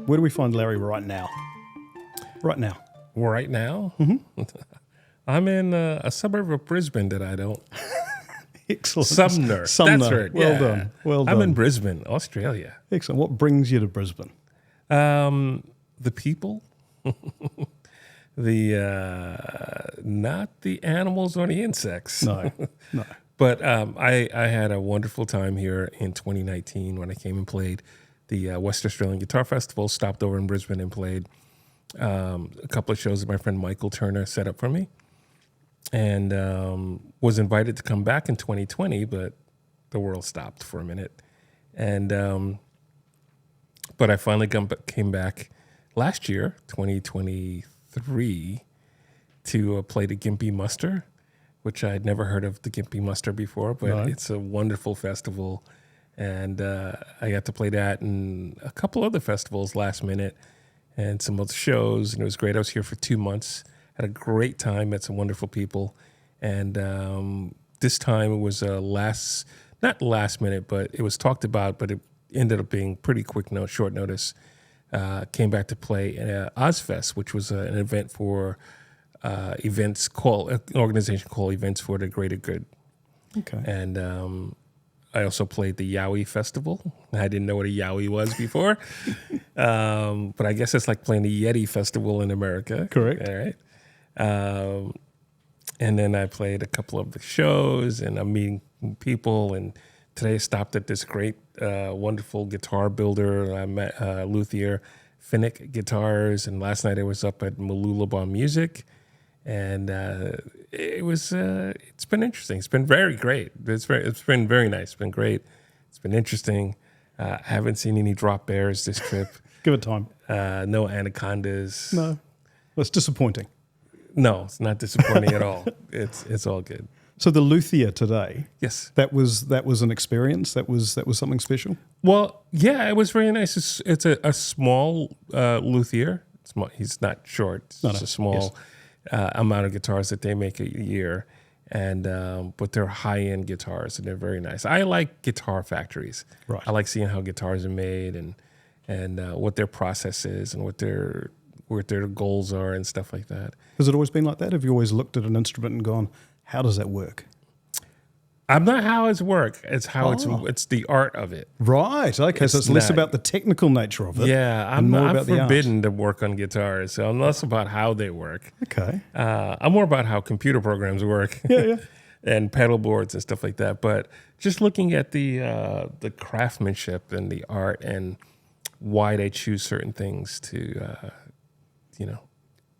Where do we find Larry right now? Right now. Right now? Mm-hmm. I'm in a suburb of Brisbane that I don't... Excellent. Sumner. That's right. Well done. Well done. I'm in Brisbane, Australia. Excellent. What brings you to Brisbane? The people. Not the animals or the insects. No. But I had a wonderful time here in 2019 when I came and played the West Australian Guitar Festival, stopped over in Brisbane and played a couple of shows that my friend Michael Turner set up for me. And was invited to come back in 2020, but the world stopped for a minute. And but I finally came back last year, 2023, to play the Gympie Muster, which I'd never heard of the Gympie Muster before, but It's a wonderful festival. And I got to play that and a couple other festivals last minute and some other shows, and it was great. I was here for 2 months. Had a great time, met some wonderful people. And this time it was not last minute, but it was talked about, but it ended up being pretty short notice. Came back to play at Ozfest, which was an event for an organization called Events for the Greater Good. Okay. And I also played the Yowie Festival. I didn't know what a Yowie was before. But I guess it's like playing the Yeti Festival in America. Correct. All right. And then I played a couple of the shows, and I'm meeting people. And today I stopped at this great, wonderful guitar builder. I met luthier Phonic Guitars, and last night I was up at Malulabah Music, and it's been interesting. It's been very great. It's been very nice. It's been great. It's been interesting. I haven't seen any drop bears this trip. Give it time. No anacondas. No, that's disappointing. No, it's not disappointing at all. It's all good. So the luthier today, yes, that was an experience. That was something special. Well, yeah, it was very nice. It's a small luthier. He's not short. It's just a small amount of guitars that they make a year, and but they're high end guitars and they're very nice. I like guitar factories. Right. I like seeing how guitars are made and what their process is and what their goals are and stuff like that. Has it always been like that? Have you always looked at an instrument and gone, how does that work? I'm not how it's work. It's how it's the art of it. Right. Okay. So it's less about the technical nature of it. Yeah. I'm forbidden to work on guitars. So I'm less about how they work. Okay. I'm more about how computer programs work. Yeah. And pedal boards and stuff like that. But just looking at the craftsmanship and the art and why they choose certain things to,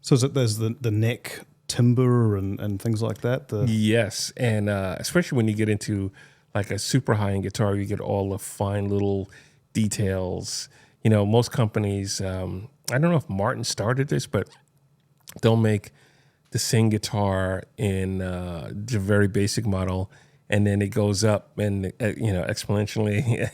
So is it there's the neck timber and things like that? Yes, and especially when you get into like a super high-end guitar, you get all the fine little details. Most companies, I don't know if Martin started this, but they'll make the same guitar in the very basic model, and then it goes up and exponentially,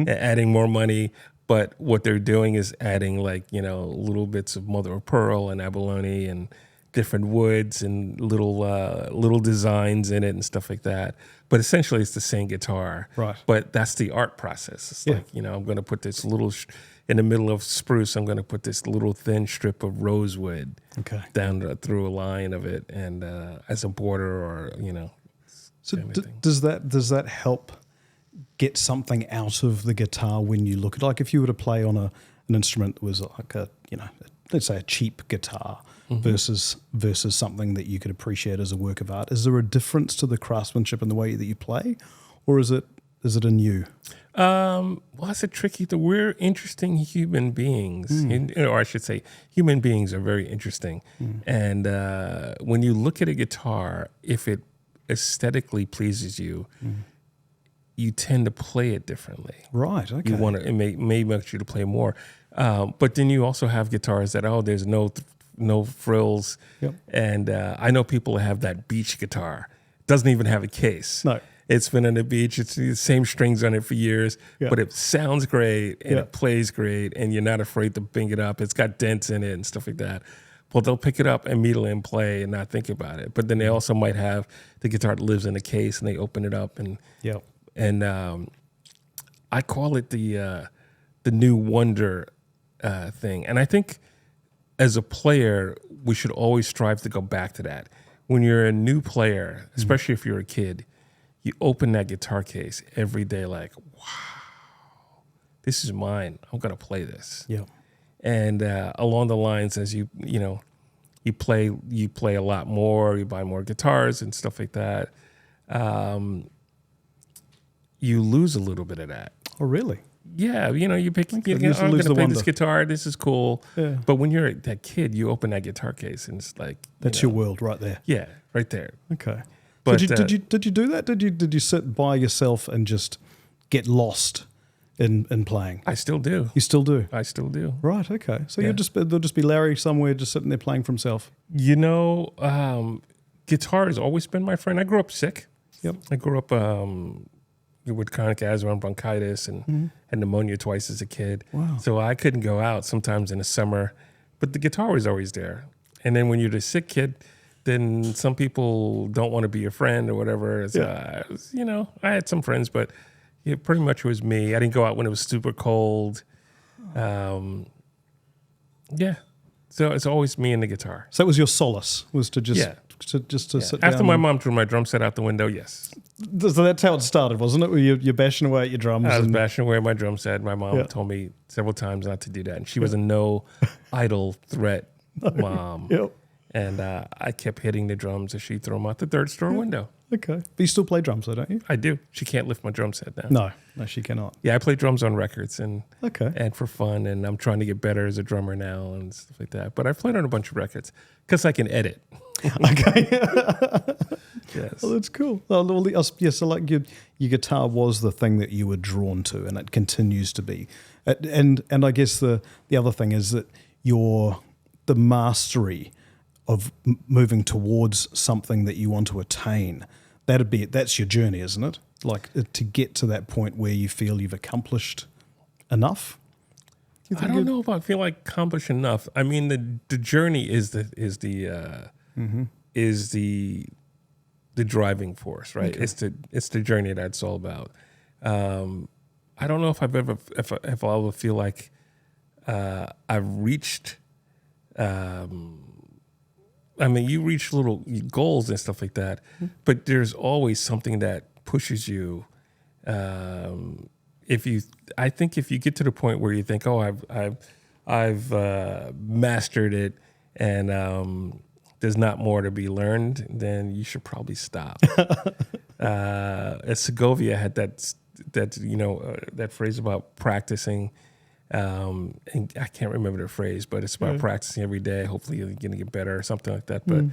adding more money. But what they're doing is adding little bits of mother of pearl and abalone and different woods and little designs in it and stuff like that. But essentially it's the same guitar. Right. But that's the art process. It's like, I'm going to put this little, in the middle of spruce, I'm going to put this little thin strip of rosewood down through a line of it and as a border or, So does that help get something out of the guitar when you look at, like if you were to play on an instrument that was like let's say a cheap guitar versus something that you could appreciate as a work of art, is there a difference to the craftsmanship in the way that you play, or is it in you? Well, that's a tricky. We're interesting human beings, or I should say, human beings are very interesting. And when you look at a guitar, if it aesthetically pleases you, you tend to play it differently. Right. Okay. You want to. It may make you to play more. But then you also have guitars that there's no frills. Yep. And I know people that have that beach guitar. Doesn't even have a case. No. It's been on the beach. It's the same strings on it for years, but it sounds great and it plays great, and you're not afraid to bring it up. It's got dents in it and stuff like that. Well, they'll pick it up immediately and play and not think about it. But then they also might have the guitar that lives in a case, and they open it up and I call it the new wonder thing. And I think as a player, we should always strive to go back to that. When you're a new player, especially if you're a kid, you open that guitar case every day like, wow, this is mine. I'm going to play this. Yeah. And along the lines, as you play a lot more, you buy more guitars and stuff like that, you lose a little bit of that. Oh, really? Yeah, you pick. I'm going lose to the play wonder. this guitar. This is cool. Yeah. But when you're that kid, you open that guitar case and it's like That's your world right there. Yeah, right there. Okay. But did you do that? Did you sit by yourself and just get lost in playing? I still do. You still do? I still do. Right. Okay. So Yeah. there'll just be Larry somewhere just sitting there playing for himself. Guitar has always been my friend. I grew up sick. Yep. I grew up with chronic asthma and bronchitis and pneumonia twice as a kid. Wow. So I couldn't go out sometimes in the summer, but the guitar was always there. And then when you're the sick kid, then some people don't want to be your friend or whatever. I had some friends, but it pretty much was me. I didn't go out when it was super cold. So it's always me and the guitar. So that was your solace, was to just sit After down. my mom threw my drum set out the window, yes. So that's how it started, wasn't it? Where you're bashing away at your drums. I was and- bashing away my drum set. My mom Yeah. told me several times not to do that. And she was a no idle threat mom. Yep. And I kept hitting the drums as she threw them out the third store window. Okay. But you still play drums though, don't you? I do. She can't lift my drum set now. No, she cannot. Yeah, I play drums on records and Okay. for fun. And I'm trying to get better as a drummer now and stuff like that. But I've played on a bunch of records because I can edit. Okay. Yes. Well, that's cool. So like your guitar was the thing that you were drawn to, and it continues to be. And I guess the other thing is that the mastery of moving towards something that you want to attain. That's your journey, isn't it? Like to get to that point where you feel you've accomplished enough. I don't know if I feel like accomplished enough. I mean, the journey is the driving force, right? Okay. It's the journey that's all about. I don't know if I'll ever feel like I've reached. You reach little goals and stuff like that, but there's always something that pushes you. I think if you get to the point where you think, oh, I've mastered it, and there's not more to be learned, then you should probably stop. Segovia had that phrase about practicing. And I can't remember the phrase, but it's about practicing every day. Hopefully you're going to get better or something like that. But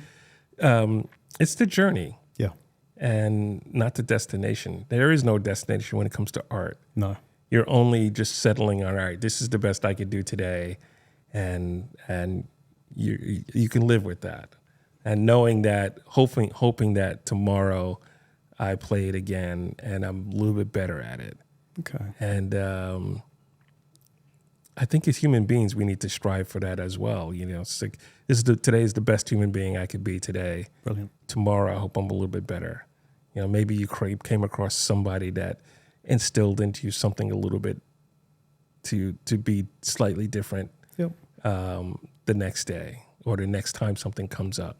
it's the journey. Yeah. And not the destination. There is no destination when it comes to art. No. You're only just settling on, all right, this is the best I could do today. And you can live with that. And knowing that, hoping that tomorrow I play it again and I'm a little bit better at it. Okay. And I think as human beings, we need to strive for that as well. It's like today is the best human being I could be today. Brilliant. Tomorrow, I hope I'm a little bit better. Maybe you came across somebody that instilled into you something a little bit to be slightly different. Yep. The next day or the next time something comes up.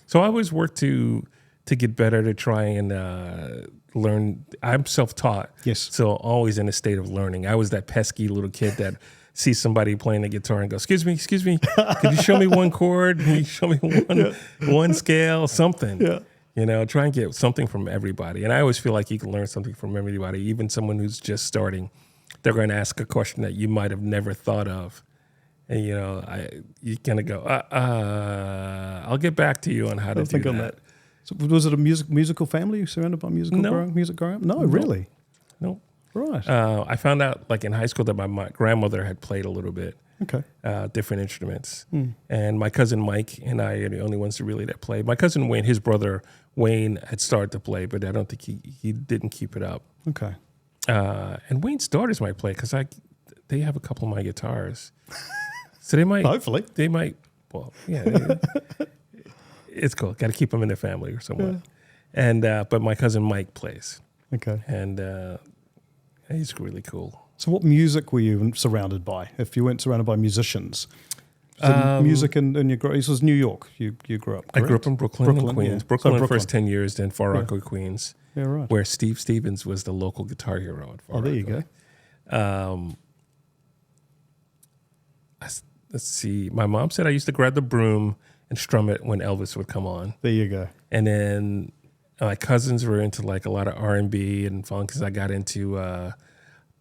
So I always work to get better, to try and learn. I'm self-taught. Yes. So always in a state of learning. I was that pesky little kid that sees somebody playing the guitar and goes, excuse me, could you show me one chord? Can you show me one scale, something? Yeah. Try and get something from everybody. And I always feel like you can learn something from everybody, even someone who's just starting. They're going to ask a question that you might have never thought of. And, you kind of go, I'll get back to you on how to do that. On that. So was it a musical family? You surrounded by music growing up? No, really? No. Right. I found out like in high school that my grandmother had played a little bit. Okay. Different instruments. And my cousin Mike and I are the only ones that played. My cousin Wayne, his brother Wayne had started to play, but I don't think he didn't keep it up. Okay. And Wayne's daughters might play because they have a couple of my guitars. So they might. Hopefully. They might. Well, yeah. It's cool. Got to keep them in their family or somewhere. Yeah. And but my cousin Mike plays. Okay. And he's really cool. So what music were you surrounded by? If you weren't surrounded by musicians, music in your this was New York. You grew up. Correct? I grew up in Brooklyn and Queens. Yeah. Brooklyn So the first 10 years, then Far Rockaway, Queens. Yeah, right. Where Steve Stevens was the local guitar hero at Far there Rockaway. you go. Let's see. My mom said I used to grab the broom and strum it when Elvis would come on. There you go. And then my cousins were into like a lot of R&B and funk because I got into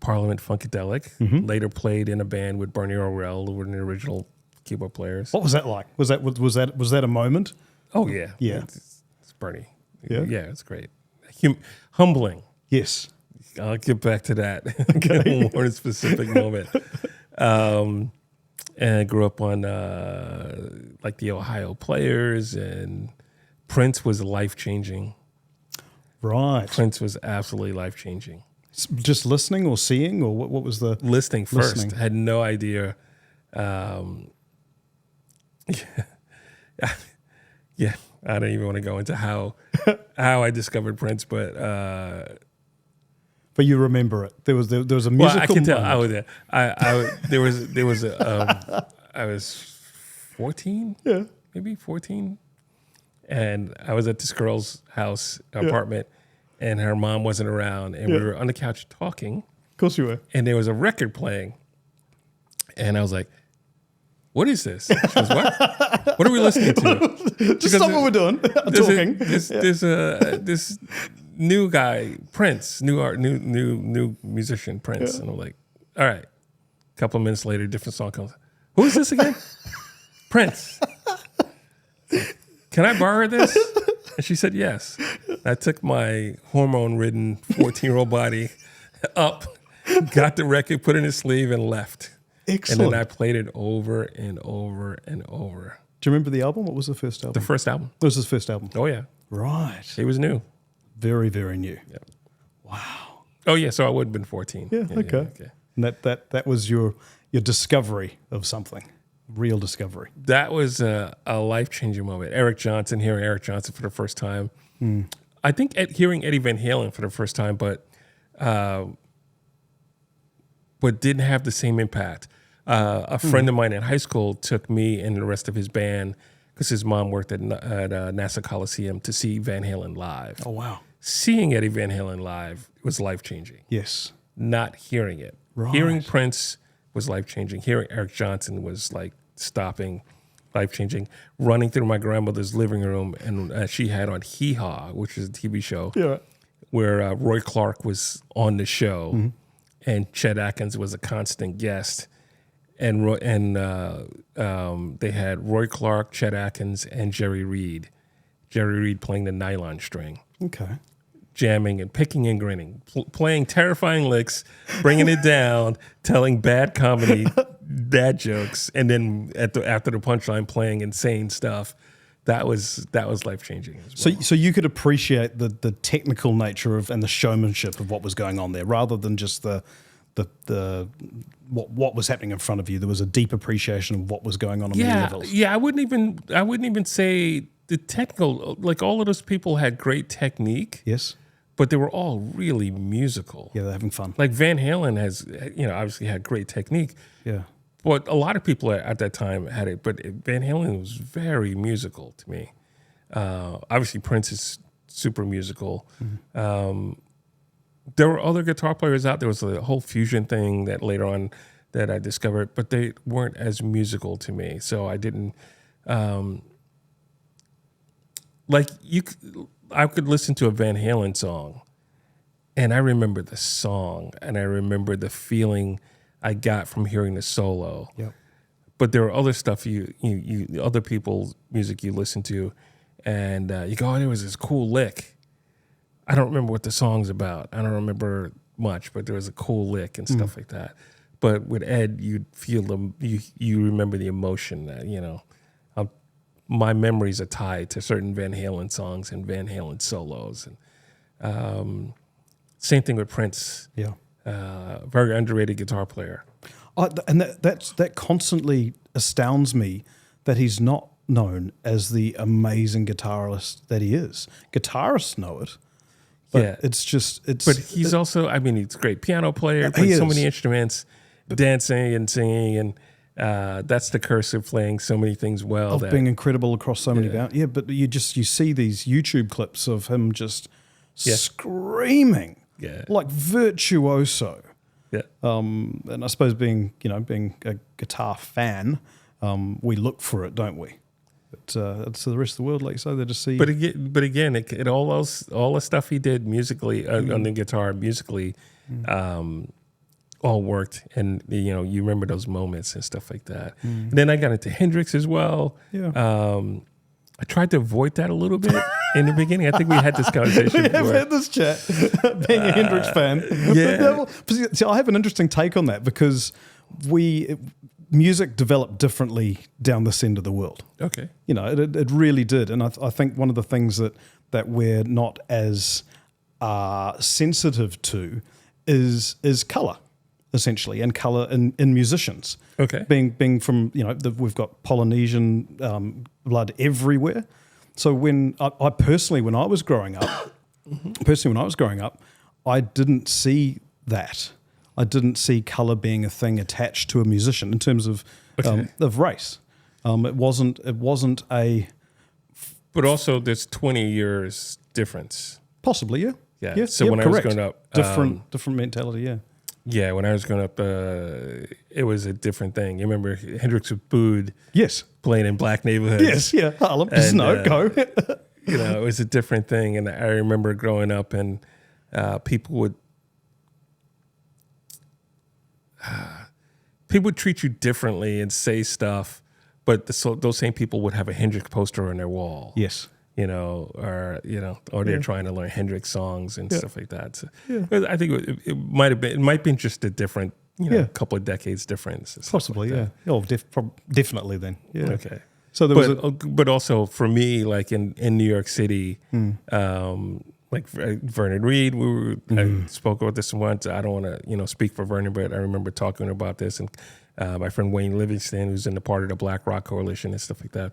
Parliament Funkadelic. Mm-hmm. Later played in a band with Bernie Orrell, who were the original keyboard players. What was that like? Was that a moment? Oh yeah, Yeah. It's Bernie. Yeah? Yeah, it's great. Humbling. Yes. I'll get back to that. Okay. More specific moment. And I grew up on like the Ohio Players, and Prince was life-changing. Right. Prince was absolutely life-changing. Just listening or seeing, or what was the... Listening first. Listening. Had no idea. Yeah, I don't even want to go into how I discovered Prince, but you remember it. There was a musical. well, I can tell. moment. I was there. There was a. I was 14. Yeah. Maybe 14, and I was at this girl's house apartment, and her mom wasn't around, and we were on the couch talking. Of course you were. And there was a record playing, and I was like, "What is this?" She goes, "What? What are we listening to?" Just stop what we're doing. Talking. There's this new guy, Prince, new musician, Prince, and I'm like, "All right." A couple of minutes later, different song comes. Who is this again? Prince. Can I borrow this? And she said yes. I took my hormone-ridden 14-year-old body up, got the record, put it in his sleeve, and left. Excellent. And then I played it over and over and over. Do you remember the album? What was the first album? The first album. That was his first album. Oh, yeah. Right. It was new. Very, very new. Yep. Wow. Oh, yeah. So I would have been 14. Yeah, okay. And that was your discovery of something. Real discovery. That was a life-changing moment. Hearing Eric Johnson for the first time. I think hearing Eddie Van Halen for the first time, but didn't have the same impact. A friend of mine in high school took me and the rest of his band, because his mom worked at NASA Coliseum, to see Van Halen live. Oh, wow. Seeing Eddie Van Halen live was life-changing. Yes. Not hearing it. Right. Hearing Prince was life-changing. Hearing Eric Johnson was like stopping, life-changing. Running through my grandmother's living room, and she had on Hee Haw, which is a TV show, where Roy Clark was on the show, and Chet Atkins was a constant guest. And they had Roy Clark, Chet Atkins, and Jerry Reed. Jerry Reed playing the nylon string. Okay. Jamming and picking and grinning, playing terrifying licks, bringing it down, telling bad comedy, dad jokes, and then after the punchline, playing insane stuff. That was life changing as well. So you could appreciate the technical nature and the showmanship of what was going on there, rather than just the what was happening in front of you. There was a deep appreciation of what was going on many levels. Yeah, I wouldn't even say the technical. Like, all of those people had great technique. Yes. But they were all really musical. Yeah, they're having fun. Like Van Halen has, obviously had great technique. Yeah. But a lot of people at that time had it. But Van Halen was very musical to me. Obviously, Prince is super musical. Mm-hmm. There were other guitar players out. There was a whole fusion thing that later on that I discovered, but they weren't as musical to me. So I didn't I could listen to a Van Halen song, and I remember the song, and I remember the feeling I got from hearing the solo. Yep. But there are other stuff you other people's music you listen to, and you go, oh, there was this cool lick. I don't remember what the song's about. I don't remember much, but there was a cool lick and stuff like that. But with Ed, you'd feel you remember the emotion that, my memories are tied to certain Van Halen songs and Van Halen solos. And same thing with Prince. Yeah. Very underrated guitar player. And that constantly astounds me that he's not known as the amazing guitarist that he is. Guitarists know it, But But he's also, I mean, he's a great piano player, plays so many instruments, dancing and singing, and that's the curse of playing so many things well. Of being incredible across so many bounds. Yeah, but you see these YouTube clips of him just screaming like virtuoso. Yeah. And I suppose being a guitar fan, we look for it, don't we? But to the rest of the world, like you say, they just see. But again, it all the stuff he did musically on the guitar, musically, all worked. And you remember those moments and stuff like that. And then I got into Hendrix as well. Yeah. I tried to avoid that a little bit in the beginning. I think we had this conversation. We have had this chat, being a Hendrix fan. Yeah. See, I have an interesting take on that because music developed differently down this end of the world. Okay. It really did. And I think one of the things that we're not as sensitive to is colour, essentially, and colour in musicians. Okay. Being from, we've got Polynesian blood everywhere. So when I personally, when I was growing up, I didn't see that. I didn't see colour being a thing attached to a musician in terms of race. It wasn't a. But also, there's 20 years difference. Possibly, yeah. Yeah. So when I was growing up, different mentality, yeah. Yeah, when I was growing up, it was a different thing. You remember Hendrix was booed. Yes. Playing in black neighborhoods. Yes, yeah. Harlem, go. It was a different thing, and I remember growing up, and people would treat you differently and say stuff, but those same people would have a Hendrix poster on their wall. Yes. Or they're trying to learn Hendrix songs and stuff like that. So I think it might be just a different, couple of decades difference. Possibly, like yeah. Oh, definitely then. Yeah. Okay. So but also for me, like in New York City, like Vernon Reed, I spoke about this once. I don't want to, speak for Vernon, but I remember talking about this, and my friend Wayne Livingston, who's in the part of the Black Rock Coalition and stuff like that.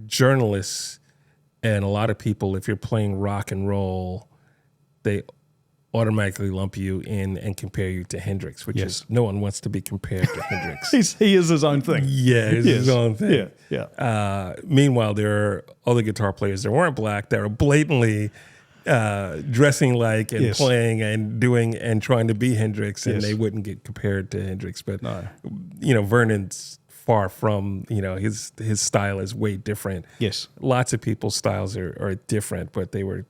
Journalists and a lot of people, if you're playing rock and roll, they automatically lump you in and compare you to Hendrix, which is no one wants to be compared to Hendrix. He is his own thing. Yeah, he's his own thing. Yeah. Meanwhile, there are other guitar players that weren't black that are blatantly dressing like and playing and doing and trying to be Hendrix, and they wouldn't get compared to Hendrix. But Vernon's far from, his style is way different. Yes. Lots of people's styles are different, but they were,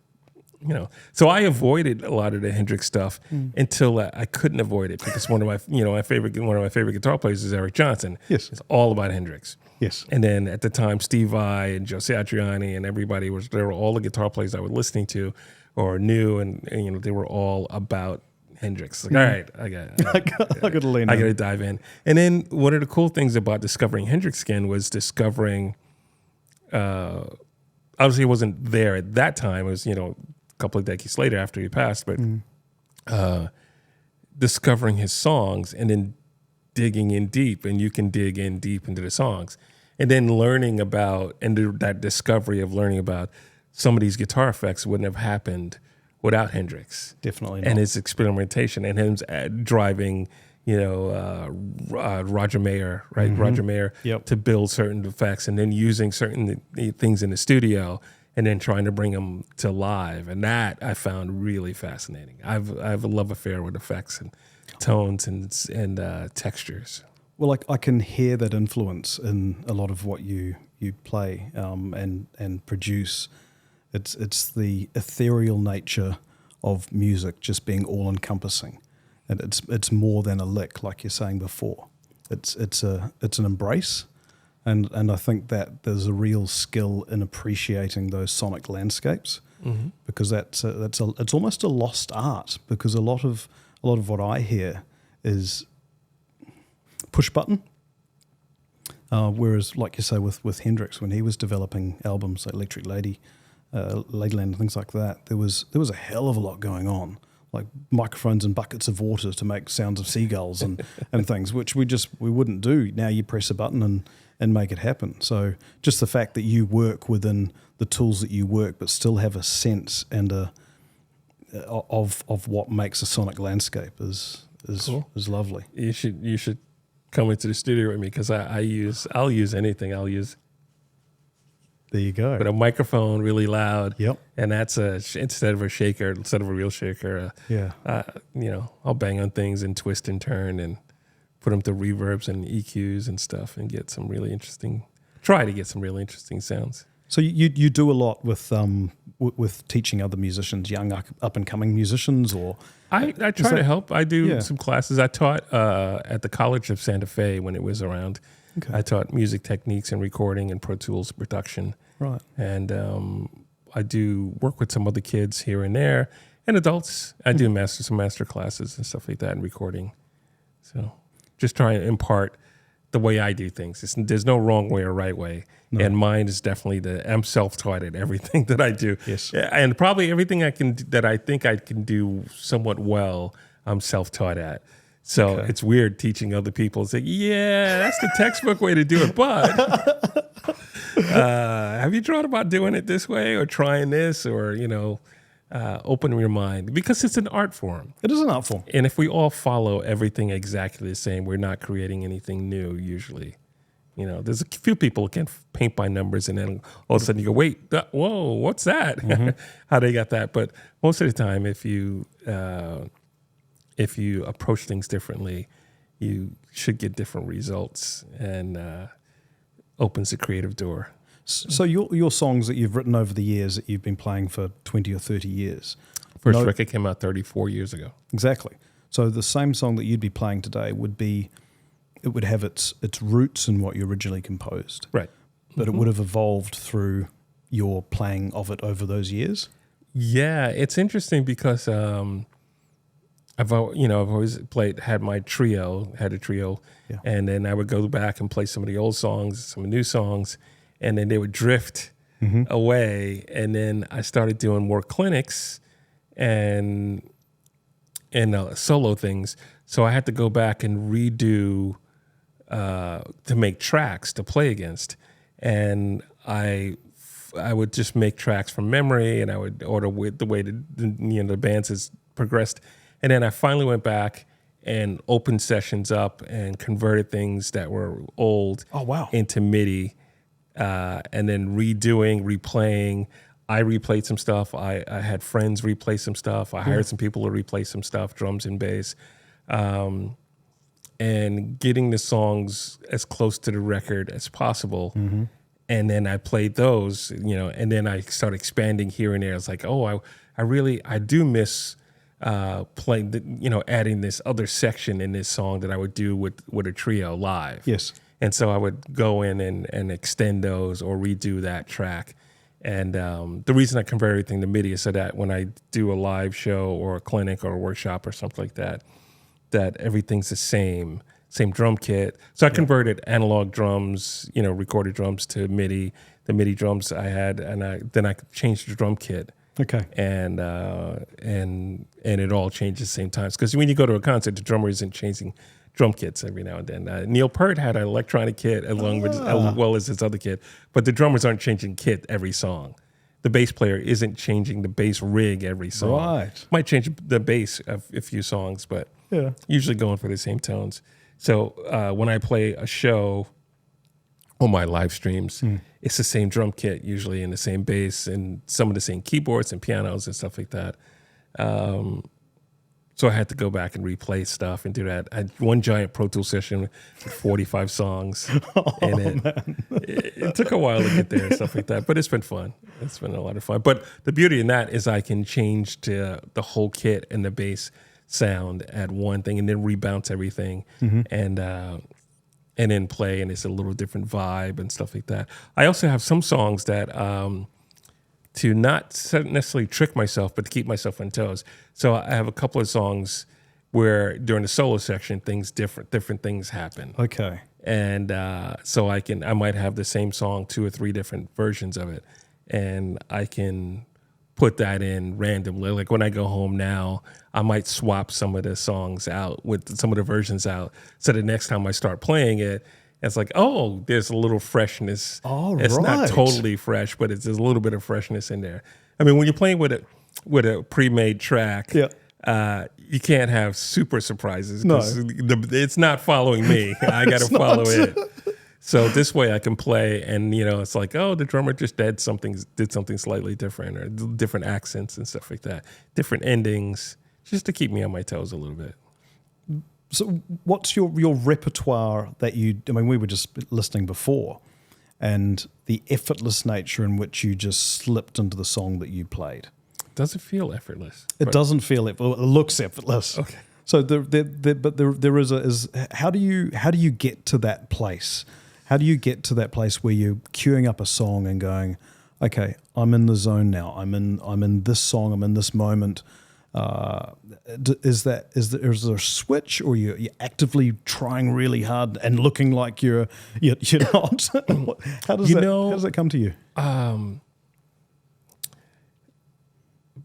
So I avoided a lot of the Hendrix stuff until I couldn't avoid it because one of my favorite guitar players is Eric Johnson. Yes. It's all about Hendrix. Yes. And then at the time, Steve Vai and Joe Satriani and everybody they were all the guitar players I was listening to or knew, and they were all about Hendrix. Like, all right, I got to dive in. And then one of the cool things about discovering Hendrix again was discovering, obviously it wasn't there at that time. It was, a couple of decades later after he passed, but discovering his songs and then digging in deep, and you can dig in deep into the songs. And then learning about, and that discovery of learning about some of these guitar effects wouldn't have happened without Hendrix. Definitely not. And his experimentation and him driving, Roger Mayer, right? Roger Mayer to build certain effects and then using certain things in the studio and then trying to bring them to live. And that I found really fascinating. I have a love affair with effects and tones and textures. Well, I can hear that influence in a lot of what you play and produce. It's the ethereal nature of music just being all encompassing, and it's more than a lick, like you're saying before. It's an embrace, and I think that there's a real skill in appreciating those sonic landscapes, because it's almost a lost art, because a lot of what I hear is push button. Whereas, like you say, with Hendrix, when he was developing albums like Electric Lady, Ladyland, and things like that, there was a hell of a lot going on, like microphones and buckets of water to make sounds of seagulls and things, which we wouldn't do. Now you press a button and make it happen. So just the fact that you work within the tools that you work, but still have a sense and of what makes a sonic landscape is Cool. lovely. You should come into the studio with me, because I'll use anything. I'll use There you go. a microphone really loud. Yep. And that's instead of a shaker, instead of a real shaker. Yeah. I'll bang on things and twist and turn and put them to reverbs and EQs and stuff and get some really interesting. Try to get some really interesting sounds. So you do a lot with teaching other musicians, young up and coming musicians, or I try to help. I do Yeah. some classes. I taught at the College of Santa Fe when it was around. Okay. I taught music techniques and recording and Pro Tools production. right? And I do work with some other kids here and there, and adults. I do some master classes and stuff like that in recording. So just try and impart the way I do things. There's no wrong way or right way. No. And mine is definitely I'm self-taught at everything that I do. Yes. And probably everything that I think I can do somewhat well, I'm self-taught at. So Okay. it's weird teaching other people. It's like, yeah, that's the textbook way to do it. But have you thought about doing it this way or trying this or, opening your mind? Because it's an art form. It is an art form. And if we all follow everything exactly the same, we're not creating anything new usually. There's a few people who can paint by numbers, and then all of a sudden you go, wait, whoa, what's that? How they got that? But most of the time, if you approach things differently, you should get different results, and opens the creative door. So your songs that you've written over the years that you've been playing for 20 or 30 years. First record came out 34 years ago. Exactly. So the same song that you'd be playing today it would have its roots in what you originally composed. Right. But it would have evolved through your playing of it over those years. Yeah, it's interesting because I've always had a trio, Yeah. and then I would go back and play some of the old songs, some of the new songs, and then they would drift away. And then I started doing more clinics and solo things. So I had to go back and redo to make tracks to play against, and I would just make tracks from memory, and I would order with the way the bands has progressed. And then I finally went back and opened sessions up and converted things that were old into MIDI, and then replaying. I replayed some stuff. I had friends replay some stuff. I hired some people to replay some stuff, drums and bass, and getting the songs as close to the record as possible. And then I played those, and then I started expanding here and there. It's like, I do miss playing, adding this other section in this song that I would do with a trio live. Yes. And so I would go in and extend those or redo that track. And the reason I convert everything to MIDI is so that when I do a live show or a clinic or a workshop or something like that, that everything's the same drum kit. So I converted analog drums, recorded drums to MIDI. The MIDI drums I had, and then I changed the drum kit. Okay. And it all changed at the same time. Because when you go to a concert, the drummer isn't changing drum kits every now and then. Neil Peart had an electronic kit as well as his other kit, but the drummers aren't changing kit every song. The bass player isn't changing the bass rig every song. Right. Might change the bass a few songs, but usually going for the same tones. So when I play a show on my live streams, it's the same drum kit usually and the same bass and some of the same keyboards and pianos and stuff like that. So I had to go back and replay stuff and do that. I had one giant Pro Tools session with 45 songs in it. It took a while to get there and stuff like that, but it's been fun. It's been a lot of fun. But the beauty in that is I can change the whole kit and the bass sound at one thing and then rebounce everything and then play, and it's a little different vibe and stuff like that. I also have some songs that to not necessarily trick myself, but to keep myself on toes. So I have a couple of songs where during the solo section, different things happen. Okay. And so I might have the same song, 2 or 3 different versions of it, and I can put that in randomly. Like when I go home now, I might swap some of the songs out with some of the versions out. So the next time I start playing it, It's like, oh, there's a little freshness. Oh, it's not right. totally fresh, but there's a little bit of freshness in there. I mean, when you're playing with a pre-made track, you can't have super surprises because it's not following me. I got to follow it. So this way I can play, and it's like, oh, the drummer just did something slightly different, or different accents and stuff like that, different endings, just to keep me on my toes a little bit. So what's your repertoire that I mean, we were just listening before, and the effortless nature in which you just slipped into the song that you played. Doesn't feel effortless. It doesn't feel it looks effortless. Okay. So there is how do you get to that place? How do you get to that place where you're queuing up a song and going, okay, I'm in the zone now. I'm in this song. I'm in this moment. Is there a switch, or you're actively trying really hard and looking like you're not? How does that come to you?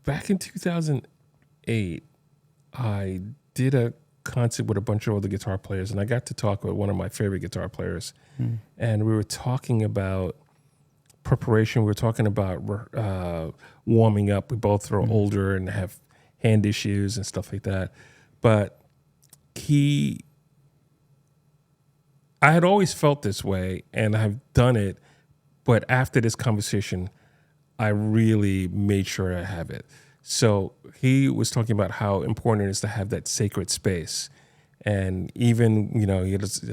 Back in 2008, I did a concert with a bunch of other guitar players, and I got to talk with one of my favorite guitar players, and we were talking about preparation. We were talking about warming up. We both are older and have hand issues and stuff like that, but I had always felt this way, and I've done it, but after this conversation, I really made sure I have it. So he was talking about how important it is to have that sacred space. And even, he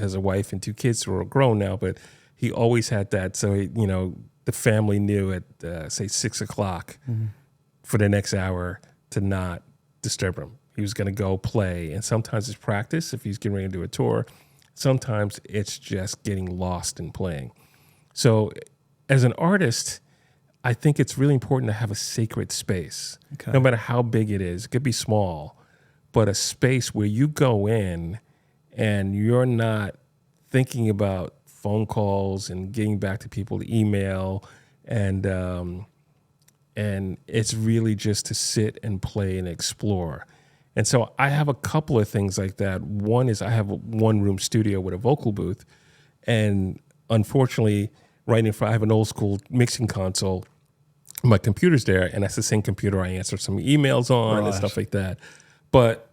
has a wife and 2 kids who are grown now, but he always had that. So, the family knew at, say, 6 o'clock for the next hour to not disturb him. He was going to go play. And sometimes it's practice if he's getting ready to do a tour. Sometimes it's just getting lost in playing. So as an artist, I think it's really important to have a sacred space, no matter how big it is. It could be small, but a space where you go in and you're not thinking about phone calls and getting back to people to email, and it's really just to sit and play and explore. And so I have a couple of things like that. One is I have a one-room studio with a vocal booth, and unfortunately, I have an old school mixing console. My computer's there, and that's the same computer I answer some emails on and stuff like that. But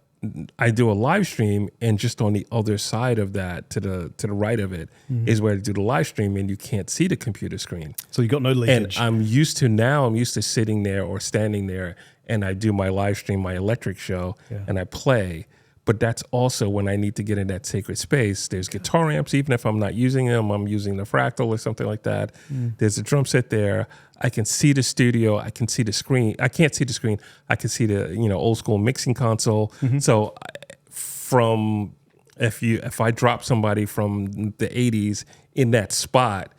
I do a live stream, and just on the other side of that, to the right of it, is where I do the live stream, and you can't see the computer screen. So you got no leakage. And I'm used to sitting there or standing there, and I do my live stream, my electric show, and I play. But that's also when I need to get in that sacred space. There's guitar amps, even if I'm not using them, I'm using the Fractal or something like that. There's a drum set there. I can see the studio. I can see the screen. I can't see the screen. I can see the old school mixing console. So if I drop somebody from the 80s in that spot,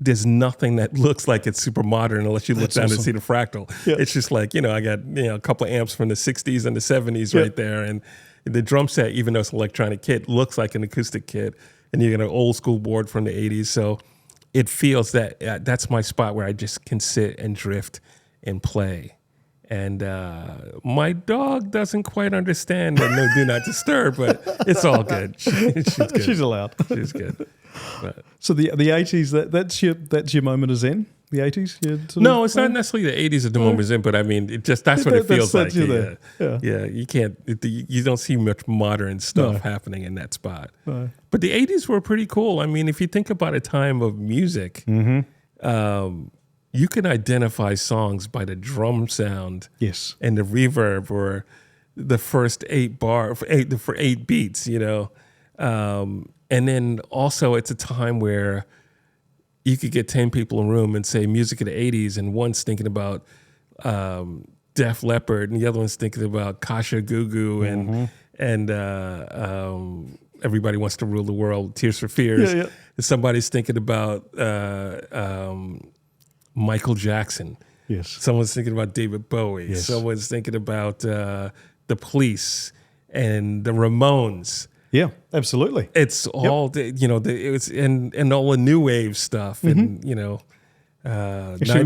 there's nothing that looks like it's super modern unless you look down and see the Fractal. It's just like, I got a couple of amps from the 60s and the 70s right there. And the drum set, even though it's an electronic kit, looks like an acoustic kit. And you got an old school board from the 80s. So it feels that that's my spot where I just can sit and drift and play. And my dog doesn't quite understand that no do not disturb, but it's all good. She's good. She's allowed. She's good. But. So the 80s, that's your moment of zen? The 80s? No, it's not necessarily the 80s at the moment of zen, but I mean, that's what it feels like. Yeah, you can't. You don't see much modern stuff happening in that spot. No. But the 80s were pretty cool. I mean, if you think about a time of music, you can identify songs by the drum sound, and the reverb, or the first 8 beats. And then also it's a time where you could get 10 people in a room and say music of the 80s, and one's thinking about Def Leppard, and the other one's thinking about Kasha Gugu, and Everybody Wants to Rule the World, Tears for Fears. And somebody's thinking about Michael Jackson. Someone's thinking about David Bowie. Someone's thinking about the Police and the Ramones. Yeah, absolutely. It's all it's and all the new wave stuff, and 9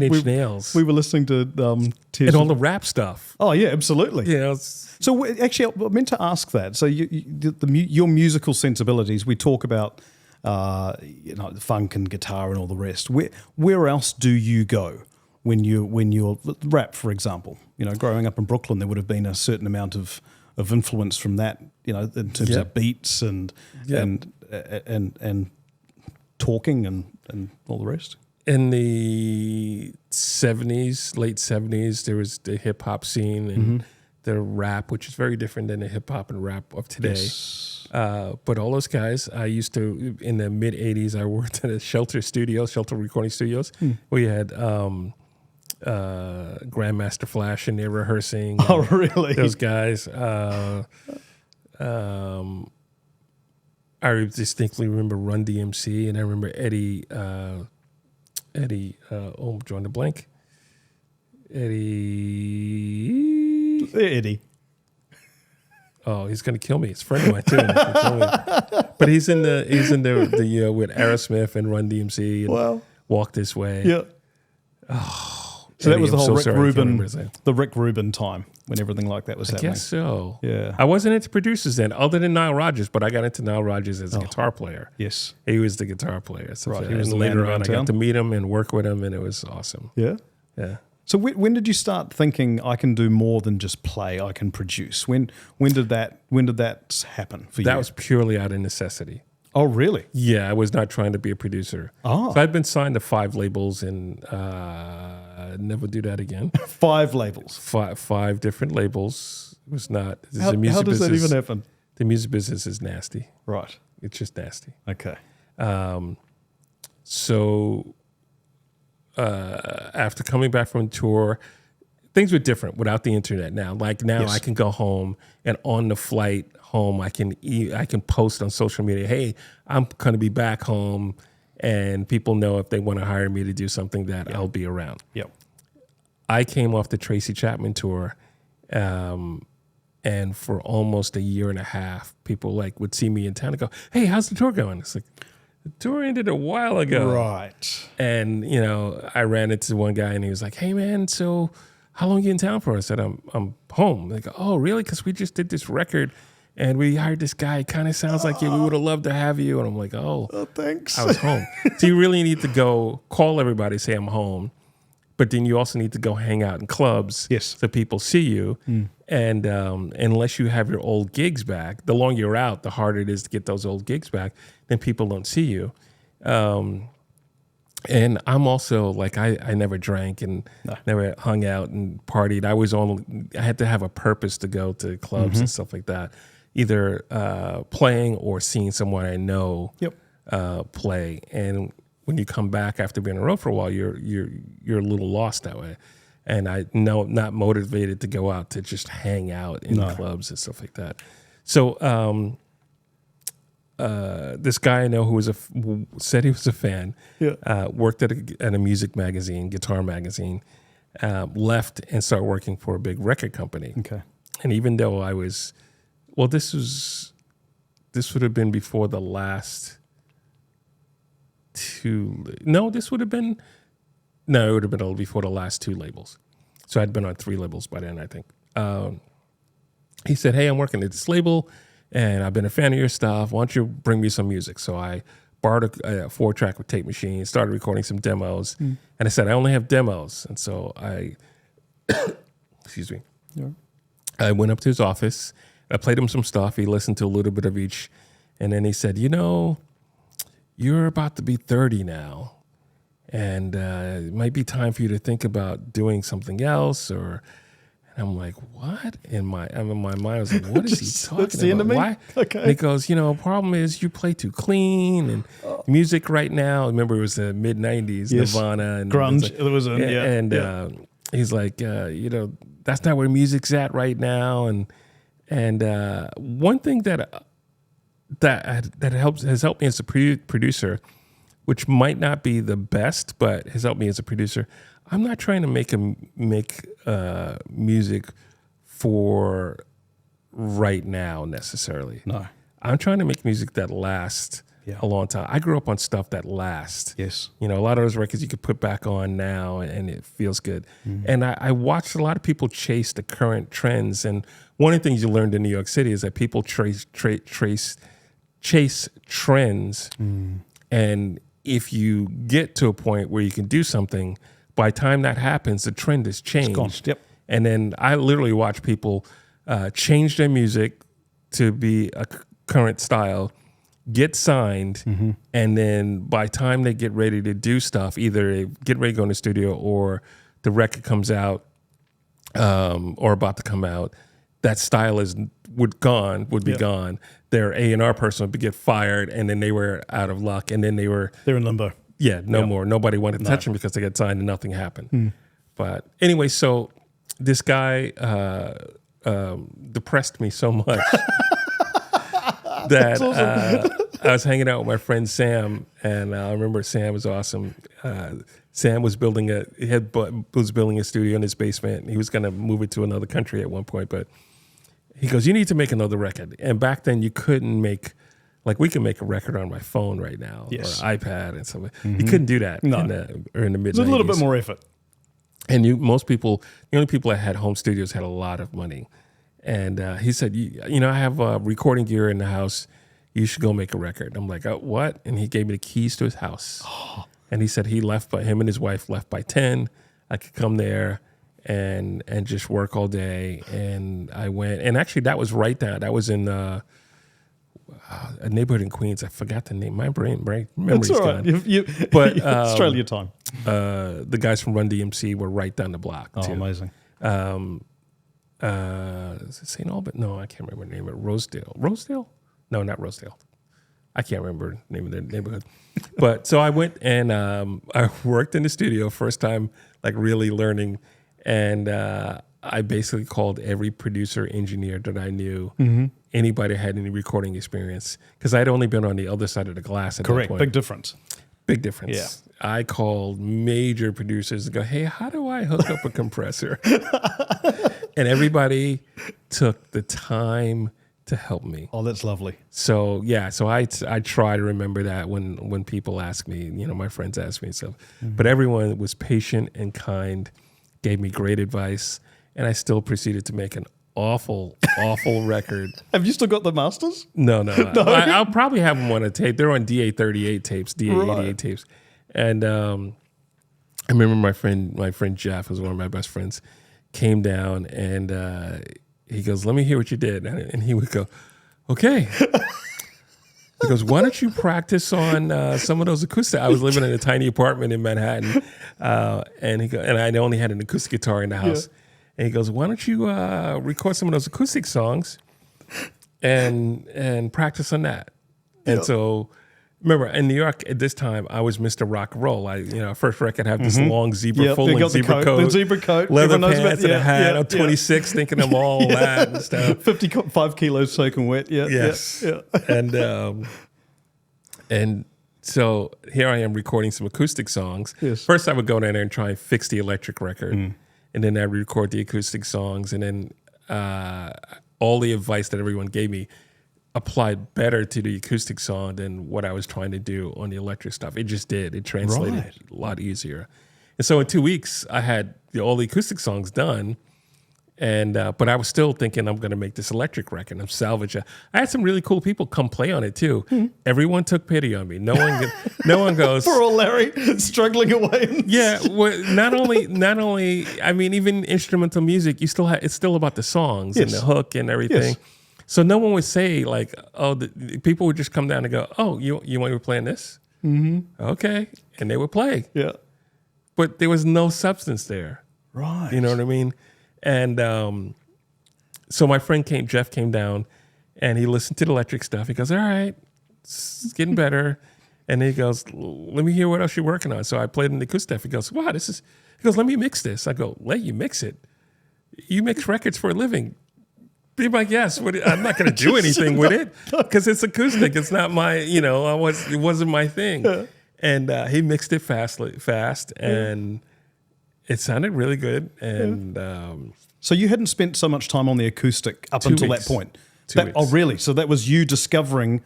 Inch Nails. We were listening to Tears and all the rap stuff. Oh yeah, absolutely. So actually, I meant to ask that. So your musical sensibilities. We talk about funk and guitar and all the rest. Where else do you go when you're rap, for example? Growing up in Brooklyn, there would have been a certain amount of influence from that, in terms of beats and talking and all the rest. In the 70s, late 70s, there was the hip hop scene and the rap, which is very different than the hip hop and rap of today. Yes. But all those guys, I used to, in the mid 80s, I worked at a Shelter recording studios. We had Grandmaster Flash in there rehearsing. Oh, really? Those guys. I distinctly remember Run DMC, and I remember Eddie, I'm drawing a blank. Eddie. Oh, he's gonna kill me. He's a friend of mine too. But he's in the with Aerosmith and Run DMC and Walk This Way. Yeah. Oh, so Eddie, that was the whole Rick Rubin time when everything like that was happening. I guess so. Yeah. I wasn't into producers then, other than Nile Rodgers, but I got into Nile Rodgers as a guitar player. Yes. He was the guitar player. So Right. He was and the later man on, I around got to meet him and work with him, and it was awesome. Yeah. Yeah. So when did you start thinking I can do more than just play? I can produce. When did that happen for you? That was purely out of necessity. Oh, really? Yeah, I was not trying to be a producer. Oh. So I'd been signed to 5 labels and never do that again. 5 labels. Five different labels. It was not. How does that even happen? The music business is nasty. Right. It's just nasty. Okay. So after coming back from tour, things were different without the internet now. Like now Yes. I can go home and on the flight home, I can post on social media, hey, I'm going to be back home, and people know if they want to hire me to do something that I'll be around. Yep. I came off the Tracy Chapman tour, and for almost a year and a half, people would see me in town and go, hey, how's the tour going? It's like, the tour ended a while ago. Right. And, I ran into one guy and he was like, hey, man, so how long are you in town for? I said, I'm home. They go, oh, really? Because we just did this record and we hired this guy. It kind of sounds like you. We would have loved to have you. And I'm like, oh, thanks. I was home. So you really need to go call everybody, say I'm home. But then you also need to go hang out in clubs so people see you. And unless you have your old gigs back, the longer you're out, the harder it is to get those old gigs back. Then people don't see you. And I'm also I never drank and never hung out and partied. I had to have a purpose to go to clubs and stuff like that, either playing or seeing someone I know play. And when you come back after being on the road for a while, you're a little lost that way. And I know not motivated to go out to just hang out in clubs and stuff like that. So this guy I know who said he was a fan, worked at a music magazine, guitar magazine, left and started working for a big record company. Okay. And even though this would have been before the last it would have been before the last 2 labels. So I'd been on 3 labels by then, I think. He said, hey, I'm working at this label and I've been a fan of your stuff. Why don't you bring me some music? So I borrowed a 4-track with tape machine, started recording some demos. And I said, I only have demos. And so I, excuse me. Yeah. I went up to his office. I played him some stuff. He listened to a little bit of each. And then he said, you're about to be 30 now, and it might be time for you to think about doing something else. And I'm like, what? In my mind, I was like, what is he talking about? Why? Okay. And he goes, problem is you play too clean, and music right now. Remember, it was the mid '90s, Nirvana and grunge. He's like, that's not where music's at right now. And one thing that has helped me as a producer, which might not be the best, but has helped me as a producer. I'm not trying to make music for right now necessarily. No, I'm trying to make music that lasts a long time. I grew up on stuff that lasts. Yes, a lot of those records you could put back on now and it feels good. And I watched a lot of people chase the current trends. And one of the things you learned in New York City is that people chase trends. And if you get to a point where you can do something, by the time that happens, the trend has changed. It's gone. Yep. And then I literally watch people change their music to be a current style, get signed, and then by the time they get ready to do stuff, either they get ready to go in the studio or the record comes out or about to come out, that style would be gone. Their A&R person would get fired, and then they were out of luck, and then they're in limbo. Yeah, no more. Nobody wanted to touch them because they got signed and nothing happened. But anyway, so this guy depressed me so much that I was hanging out with my friend Sam, and I remember Sam was awesome. Sam was building a studio in his basement. He was going to move it to another country at one point, but he goes, "You need to make another record." And back then, you couldn't make, like, we can make a record on my phone right now, or iPad and stuff. You couldn't do that in the mid-90s. It's a little bit more effort. And the only people that had home studios had a lot of money. And he said, you know, I have recording gear in the house. You should go make a record. I'm like, oh, what? And he gave me the keys to his house. And he said him and his wife left by 10. I could come there and just work all day. And I went, and actually that was right down. That was in a neighborhood in Queens. I forgot the name. My memory's gone. But Australia time. The guys from Run DMC were right down the block. Oh, too. amazing. Is it St. Albert? No, I can't remember the name of it. Rosedale? No, not Rosedale. I can't remember the name of the neighborhood. But so I went and I worked in the studio, first time like really learning. And I basically called every producer, engineer that I knew, anybody had any recording experience, because I'd only been on the other side of the glass at that point. Big difference. Big difference. Yeah. I called major producers to go, "Hey, how do I hook up a compressor?" And everybody took the time to help me. Oh, that's lovely. So yeah, so I try to remember that when people ask me, you know, my friends ask me stuff. But everyone was patient and kind, gave me great advice, and I still proceeded to make an awful record. Have you still got the masters? No. I'll probably have them on a tape. They're on DA38 tapes, DA88 tapes. And I remember my friend Jeff, who's one of my best friends, came down and he goes, "Let me hear what you did." And he would go, "Okay." He goes, "Why don't you practice on some of those acoustic?" I was living in a tiny apartment in Manhattan, and I only had an acoustic guitar in the house. Yeah. And he goes, "Why don't you record some of those acoustic songs and practice on that?" And so, remember, in New York at this time, I was Mr. Rock and Roll. First record had this long zebra, full-length zebra coat, the zebra coat, leather pants, and a hat. I'm 26, thinking I'm all that and stuff. 55 kilos soaking wet. Yeah. Yes. Yeah. And so here I am recording some acoustic songs. Yes. First, I would go down there and try and fix the electric record. And then I'd record the acoustic songs. And then all the advice that everyone gave me applied better to the acoustic song than what I was trying to do on the electric stuff. It just did. It translated a lot easier. And so in 2 weeks, I had all the acoustic songs done. And but I was still thinking I'm going to make this electric record. I'm salvage it. I had some really cool people come play on it too. Everyone took pity on me. No one goes, "Poor old Larry, struggling away." Yeah, well, not only. I mean, even instrumental music, you still it's still about the songs and the hook and everything. Yes. So no one would say like, "Oh," the people would just come down and go, "Oh, you want to be playing this?" Okay, and they would play. Yeah, but there was no substance there. Right. You know what I mean? And so my friend Jeff came down, and he listened to the electric stuff. He goes, "All right, it's getting better." And he goes, "Let me hear what else you're working on." So I played in the acoustic stuff. He goes, "Wow, this is." He goes, "Let me mix this." I go, "Let you mix it? You mix records for a living?" Be like, "Yes." I'm not going to do anything with it because it's acoustic. It's not my, it wasn't my thing. And he mixed it fast, and it sounded really good. And so you hadn't spent so much time on the acoustic up until that point. 2 weeks. Oh, really? So that was you discovering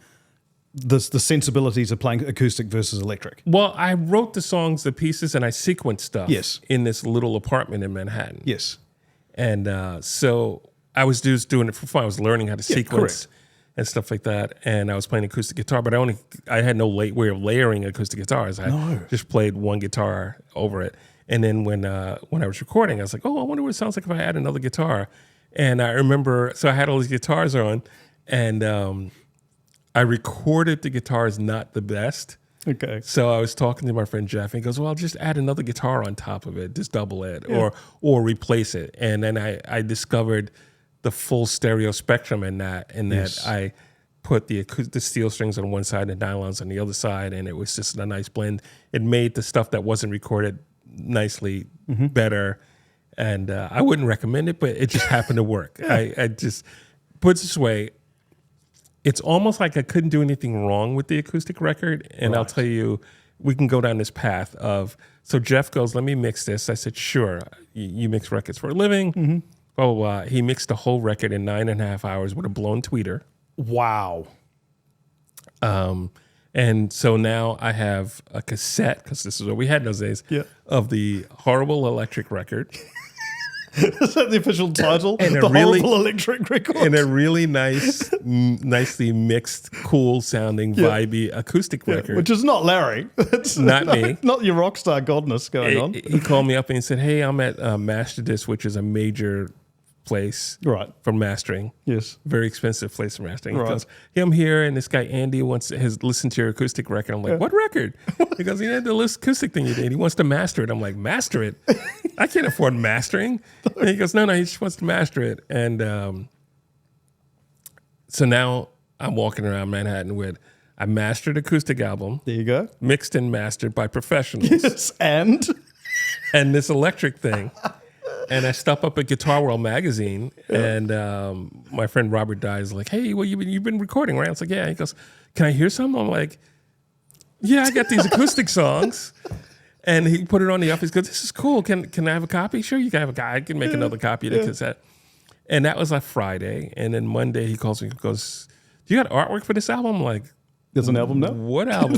the sensibilities of playing acoustic versus electric. Well, I wrote the songs, the pieces, and I sequenced stuff. Yes. In this little apartment in Manhattan. Yes. And so I was just doing it for fun. I was learning how to sequence and stuff like that. And I was playing acoustic guitar, but I had no way of layering acoustic guitars. I just played one guitar over it. And then when I was recording, I was like, oh, I wonder what it sounds like if I add another guitar. And I remember, so I had all these guitars on, and I recorded the guitars not the best. Okay. So I was talking to my friend Jeff, and he goes, well, just add another guitar on top of it, just double it, or replace it. And then I discovered the full stereo spectrum in that, that I put the steel strings on one side and nylons on the other side, and it was just a nice blend. It made the stuff that wasn't recorded nicely better, and I wouldn't recommend it, but it just happened to work. I just, put it this way, it's almost like I couldn't do anything wrong with the acoustic record. And I'll tell you, we can go down this path of, so Jeff goes, let me mix this. I said, sure. You mix records for a living. Blah, blah, blah. He mixed the whole record in 9.5 hours with a blown tweeter. Wow. And so now I have a cassette, because this is what we had in those days, of the Horrible Electric record. Is that the official title? And the Horrible Electric Record. And a really nice, nicely mixed, cool sounding, vibey acoustic record. Which is not Larry. It's not me. Not your rock star godness going on. He called me up and he said, hey, I'm at Master Disc, which is a major place for mastering. Yes. Very expensive place for mastering. He goes, hey, I'm here, and this guy Andy has listened to your acoustic record. I'm like, what record? He goes, yeah, the acoustic thing you did. He wants to master it. I'm like, master it? I can't afford mastering. And he goes, no, he just wants to master it. And so now I'm walking around Manhattan with a mastered acoustic album. There you go. Mixed and mastered by professionals. Yes, and this electric thing. And I stop up at Guitar World magazine, and my friend Robert Dye is like, hey, well, you've been recording, right? I was like, yeah. He goes, can I hear some? I'm like, yeah, I got these acoustic songs. And he put it on the office. He goes, this is cool. Can I have a copy? Sure, you can have a copy. I can make another copy of the cassette. And that was like Friday. And then Monday he calls me and goes, do you got artwork for this album? I'm like, there's an album now? What album?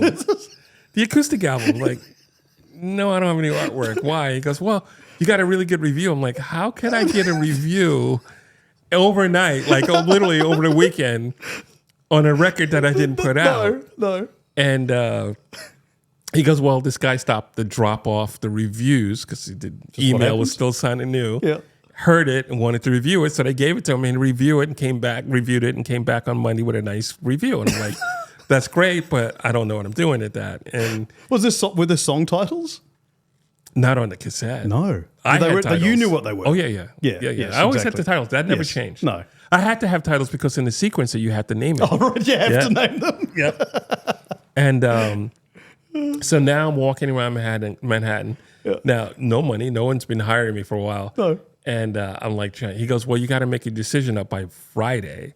The acoustic album. I'm like, no, I don't have any artwork. Why? He goes, well, you got a really good review. I'm like, how can I get a review overnight, like literally over the weekend, on a record that I didn't put out? No. And he goes, well, this guy stopped the drop off the reviews because the email was still sounding new. Yeah. Heard it and wanted to review it, so they gave it to him and reviewed it and came back on Monday with a nice review. And I'm like, that's great, but I don't know what I'm doing at that. And were there song titles? Not on the cassette. No. I had titles. You knew what they were. Oh, yeah. Yes, I always had the titles. That never changed. No. I had to have titles because in the sequencer, you had to name it. Oh, right. You have to name them. Yep. And so now I'm walking around Manhattan. Yeah. Now, no money. No one's been hiring me for a while. No. And I'm like, he goes, well, you got to make a decision up by Friday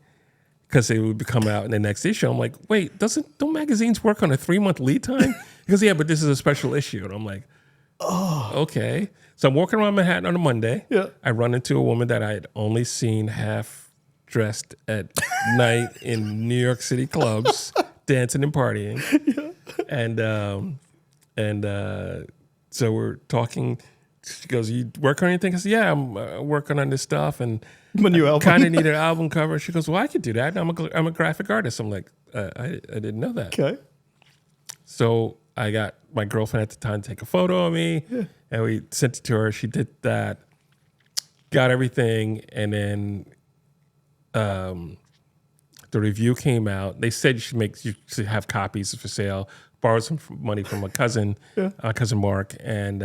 because it would come out in the next issue. I'm like, wait, don't magazines work on a 3-month lead time? He goes, yeah, but this is a special issue. And I'm like, oh, okay. So I'm walking around Manhattan on a Monday. Yeah. I run into a woman that I had only seen half dressed at night in New York City clubs, dancing and partying. Yeah. And so we're talking. She goes, you work on anything? I said, yeah, I'm working on this stuff. And my new album. Kind of need an album cover. She goes, well, I could do that. I'm a graphic artist. I'm like, I didn't know that. Okay. So I got my girlfriend at the time to take a photo of me, and we sent it to her. She did that, got everything, and then the review came out. They said you should have copies for sale. Borrowed some money from a cousin, cousin Mark, and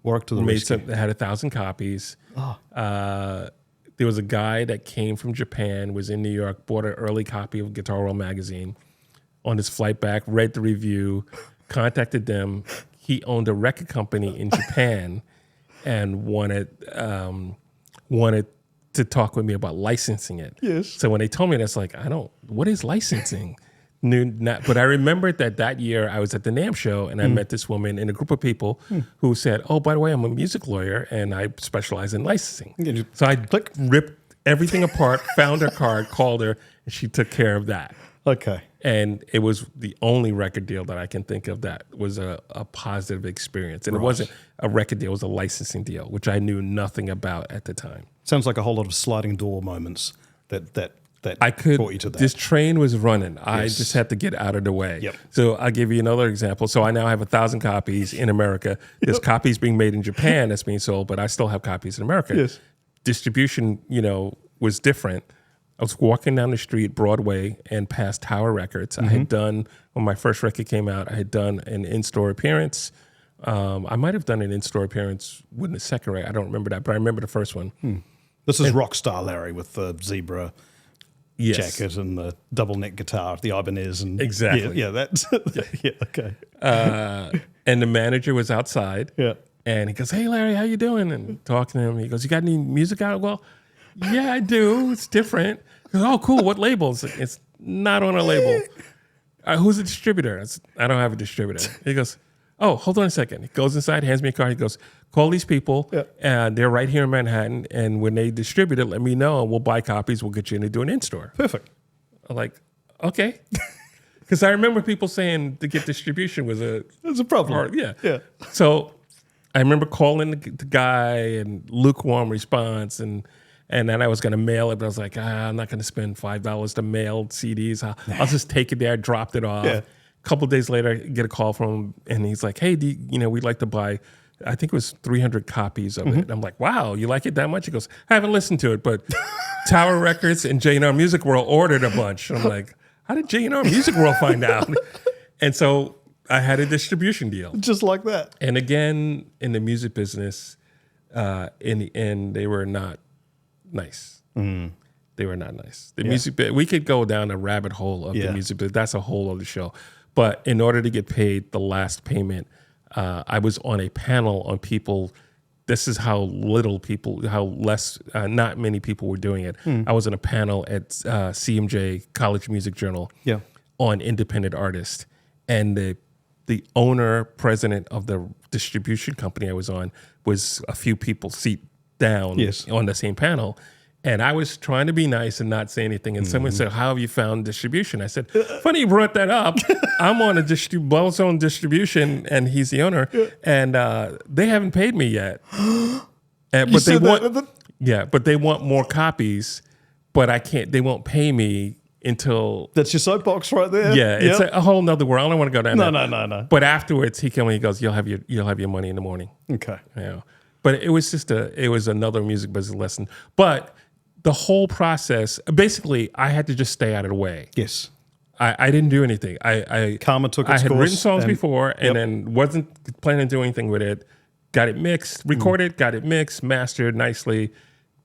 worked to the made some. They had 1,000 copies. Oh. There was a guy that came from Japan, was in New York, bought an early copy of Guitar World magazine. On his flight back, read the review, contacted them. He owned a record company in Japan and wanted to talk with me about licensing it. Yes. So when they told me that's like, what is licensing? But I remembered that year I was at the NAMM show and I met this woman in a group of people who said, oh, by the way, I'm a music lawyer and I specialize in licensing. So I ripped everything apart, found her card, called her, and she took care of that. Okay. And it was the only record deal that I can think of that was a positive experience. And it wasn't a record deal, it was a licensing deal, which I knew nothing about at the time. Sounds like a whole lot of sliding door moments that that I could. brought you to that? This train was running. I Yes. just had to get out of the way. Yep. So I'll give you another example. So I now have 1,000 copies in America. There's copies being made in Japan that's being sold, but I still have copies in America. Yes. Distribution, was different. I was walking down the street, Broadway, and past Tower Records. I had done, when my first record came out, I had done an in-store appearance. I might have done an in-store appearance with the second record. I don't remember that, but I remember the first one. This is Rockstar Larry with the zebra Yes. jacket and the double neck guitar, the Ibanez, and Exactly. Yeah, that's okay. And the manager was outside. Yeah. And he goes, "Hey, Larry, how you doing?" And talking to him, he goes, "You got any music out?" Well, yeah, I do. It's different. He goes, "Oh, cool. What labels?" It's not on a label. Who's the distributor? I don't have a distributor. He goes, "Oh, hold on a second." He goes inside, hands me a card. He goes, "Call these people, and they're right here in Manhattan. And when they distribute it, let me know, and we'll buy copies. We'll get you in to do an in-store." Perfect. I'm like, okay. Because I remember people saying to get distribution was It's a problem. hard. Yeah. Yeah. So I remember calling the guy and lukewarm response, and then I was going to mail it, but I was like, I'm not going to spend $5 to mail CDs. I'll just take it there. I dropped it off. Yeah. A couple of days later, I get a call from him, and he's like, "Hey, we'd like to buy," I think it was 300 copies of it. I'm like, "Wow, you like it that much?" He goes, "I haven't listened to it, but Tower Records and J&R Music World ordered a bunch." I'm like, "How did J&R Music World find out?" And so I had a distribution deal. Just like that. And again, in the music business, in the end, they were not nice. They were not nice. The music, we could go down a rabbit hole of the music business. That's a whole other show. But in order to get paid the last payment, I was on a panel on people. This is how less, not many people were doing it. I was on a panel at CMJ, College Music Journal, on independent artists. And the owner, president of the distribution company I was on was a few people seat down on the same panel. And I was trying to be nice and not say anything. And someone said, "How have you found distribution?" I said, "Funny you brought that up. I'm on a Bell's own distribution, and he's the owner. And they haven't paid me yet. But they want, but they want more copies. But I can't. They won't pay me until." That's your soapbox right there. Yeah, it's a whole nother world. I don't want to go down there. No. But afterwards, he came and he goes, "You'll have your money in the morning." Okay. But it was just another music business lesson. But the whole process, basically, I had to just stay out of the way. Yes. I didn't do anything. Karma took its I had course written songs and- before, and then wasn't planning on doing anything with it. Got it mixed, recorded, got it mixed, mastered nicely,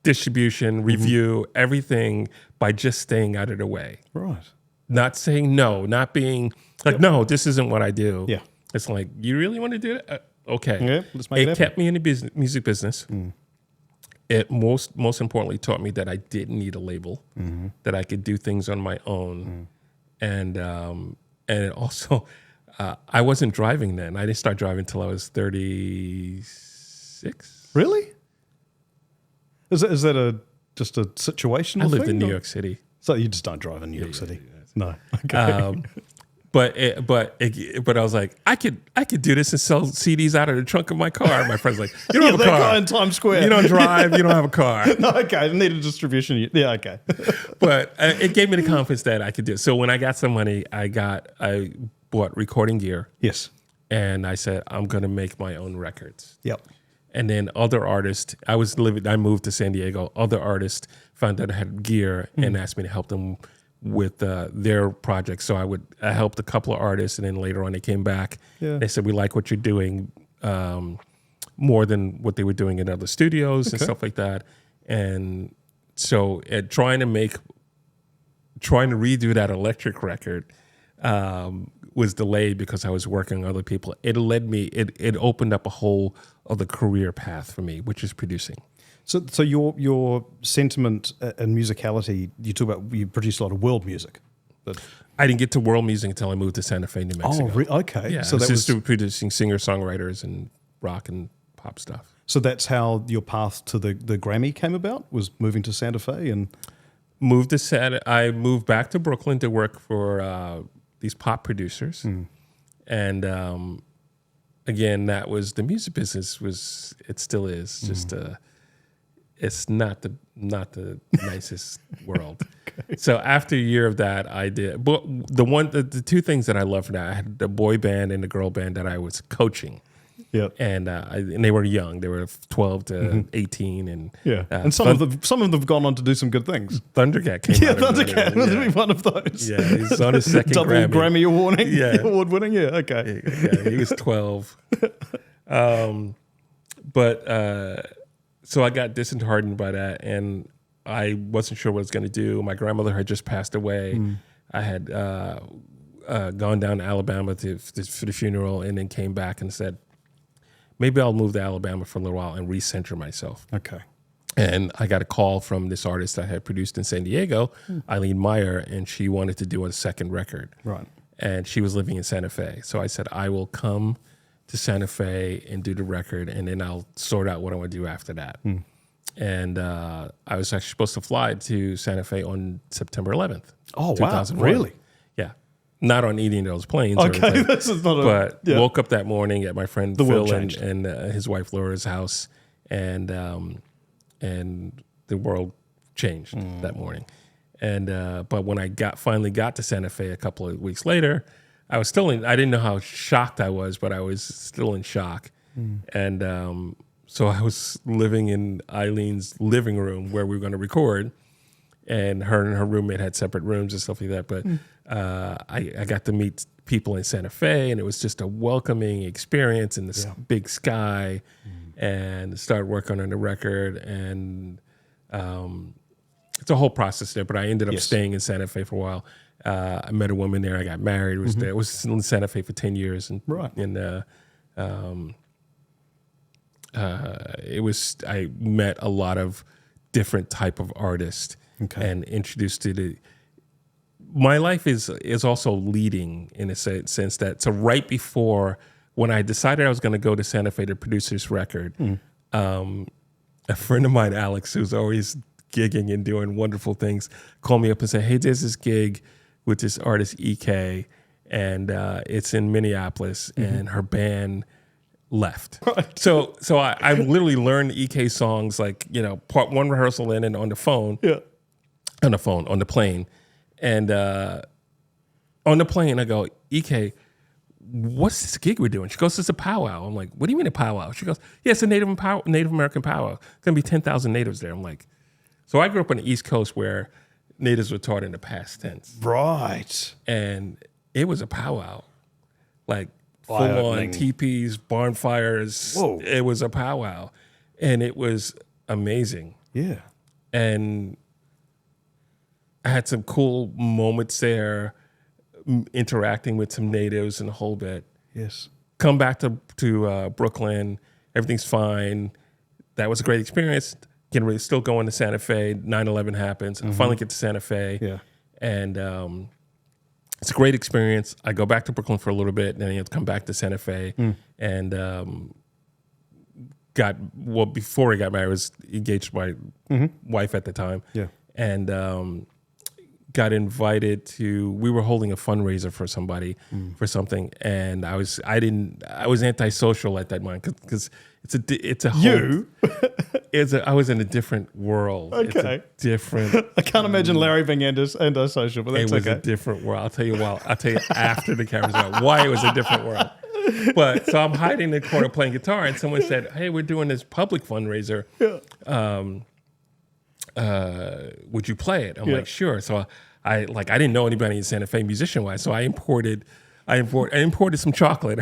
distribution, review, everything by just staying out of the way. Right. Not saying no, not being like, no, this isn't what I do. Yeah. It's like, you really want to do it? Okay. Yeah, let's make it happen. kept me in the music business. It most importantly taught me that I didn't need a label, that I could do things on my own. And it also, I wasn't driving then. I didn't start driving until I was 36. Really? Is that just a situational I lived thing, in New or- York City. So you just don't drive in New York City? No. Okay. But I was like, I could do this and sell CDs out of the trunk of my car. My friend's like, "You don't have a that car guy in Times Square. You don't drive. You don't have a car." No, okay. I need a distribution. Yeah, okay. But it gave me the confidence that I could do it. So when I got some money, I bought recording gear. Yes. And I said, I'm going to make my own records. Yep. And then other artists, I moved to San Diego. Other artists found that I had gear and asked me to help them with their projects. So I helped a couple of artists, and then later on they came back. Yeah. They said, "We like what you're doing more than what they were doing in other studios and stuff like that." And so trying to redo that electric record was delayed because I was working on other people. It opened up a whole other career path for me, which is producing. So your sentiment and musicality, you produce a lot of world music. But I didn't get to world music until I moved to Santa Fe, New Mexico. Okay. Yeah, So so that was producing singer-songwriters and rock and pop stuff. so that's how your path to the Grammy came about, was moving to Santa Fe and I moved back to Brooklyn to work for these pop producers. And again, that was the music business it still is just it's not the nicest world. So after a year of that, I did. But the two things that I loved from that, I had the boy band and the girl band that I was coaching. Yep. And they were young. They were 12 to 18, and and some of them have gone on to do some good things. Thundercat came out. Thundercat was one of those. Yeah, he's on his second double Grammy award winning. Yeah, okay. Yeah, he was 12. So I got disheartened by that, and I wasn't sure what I was going to do. My grandmother had just passed away. I had gone down to Alabama for the funeral, and then came back and said, maybe I'll move to Alabama for a little while and recenter myself. Okay. And I got a call from this artist I had produced in San Diego, Eileen Meyer, and she wanted to do a second record. Right. And she was living in Santa Fe. So I said, I will come to Santa Fe and do the record, and then I'll sort out what I want to do after that. And I was actually supposed to fly to Santa Fe on September 11th. Oh, wow. Really? Yeah. Not on eating those planes. Okay, this is not woke up that morning at my friend Phil and his wife Laura's house, and the world changed that morning. And but when I finally got to Santa Fe a couple of weeks later, I was still I didn't know how shocked I was, but I was still in shock. And so I was living in Eileen's living room where we were going to record, and her roommate had separate rooms and stuff like that. But I got to meet people in Santa Fe, and it was just a welcoming experience in this big sky, and started working on the record. And it's a whole process there, but I ended up staying in Santa Fe for a while. I met a woman there. I got married. Was there. I was in Santa Fe for 10 years, and I met a lot of different type of artists, and introduced to my life is also leading in a sense that, so right before when I decided I was going to go to Santa Fe to produce this record, a friend of mine, Alex, who's always gigging and doing wonderful things, called me up and said, hey, there's this gig with this artist EK, and it's in Minneapolis, and her band left. Right. So I literally learned EK songs, like, part one rehearsal in and on the phone. Yeah. On the plane. And on the plane, I go, EK, what's this gig we're doing? She goes, it's a powwow. I'm like, what do you mean a powwow? She goes, yeah, it's a Native American powwow. It's going to be 10,000 natives there. I'm like, so I grew up on the East Coast where natives were taught in the past tense. Right. And it was a powwow. Like, full-on teepees, bonfires. Whoa. It was a powwow. And it was amazing. Yeah. And I had some cool moments there, interacting with some natives and the whole bit. Yes. Come back to Brooklyn. Everything's fine. That was a great experience. Still going to Santa Fe. 9/11 happens. I finally get to Santa Fe. Yeah. And it's a great experience. I go back to Brooklyn for a little bit, and then I have to come back to Santa Fe. And before I got married, I was engaged to my wife at the time. Yeah. And got invited to, we were holding a fundraiser for somebody for something, and I was antisocial at that moment because it's a whole, I was in a different world. Okay. It's a different. I can't imagine Larry being antisocial, but that's it was a different world. I'll tell you after the camera's out why it was a different world. But so I'm hiding in the corner playing guitar, and someone said, "Hey, we're doing this public fundraiser. Would you play it?" I'm like, "Sure." So I didn't know anybody in Santa Fe musician wise, so I imported some chocolate.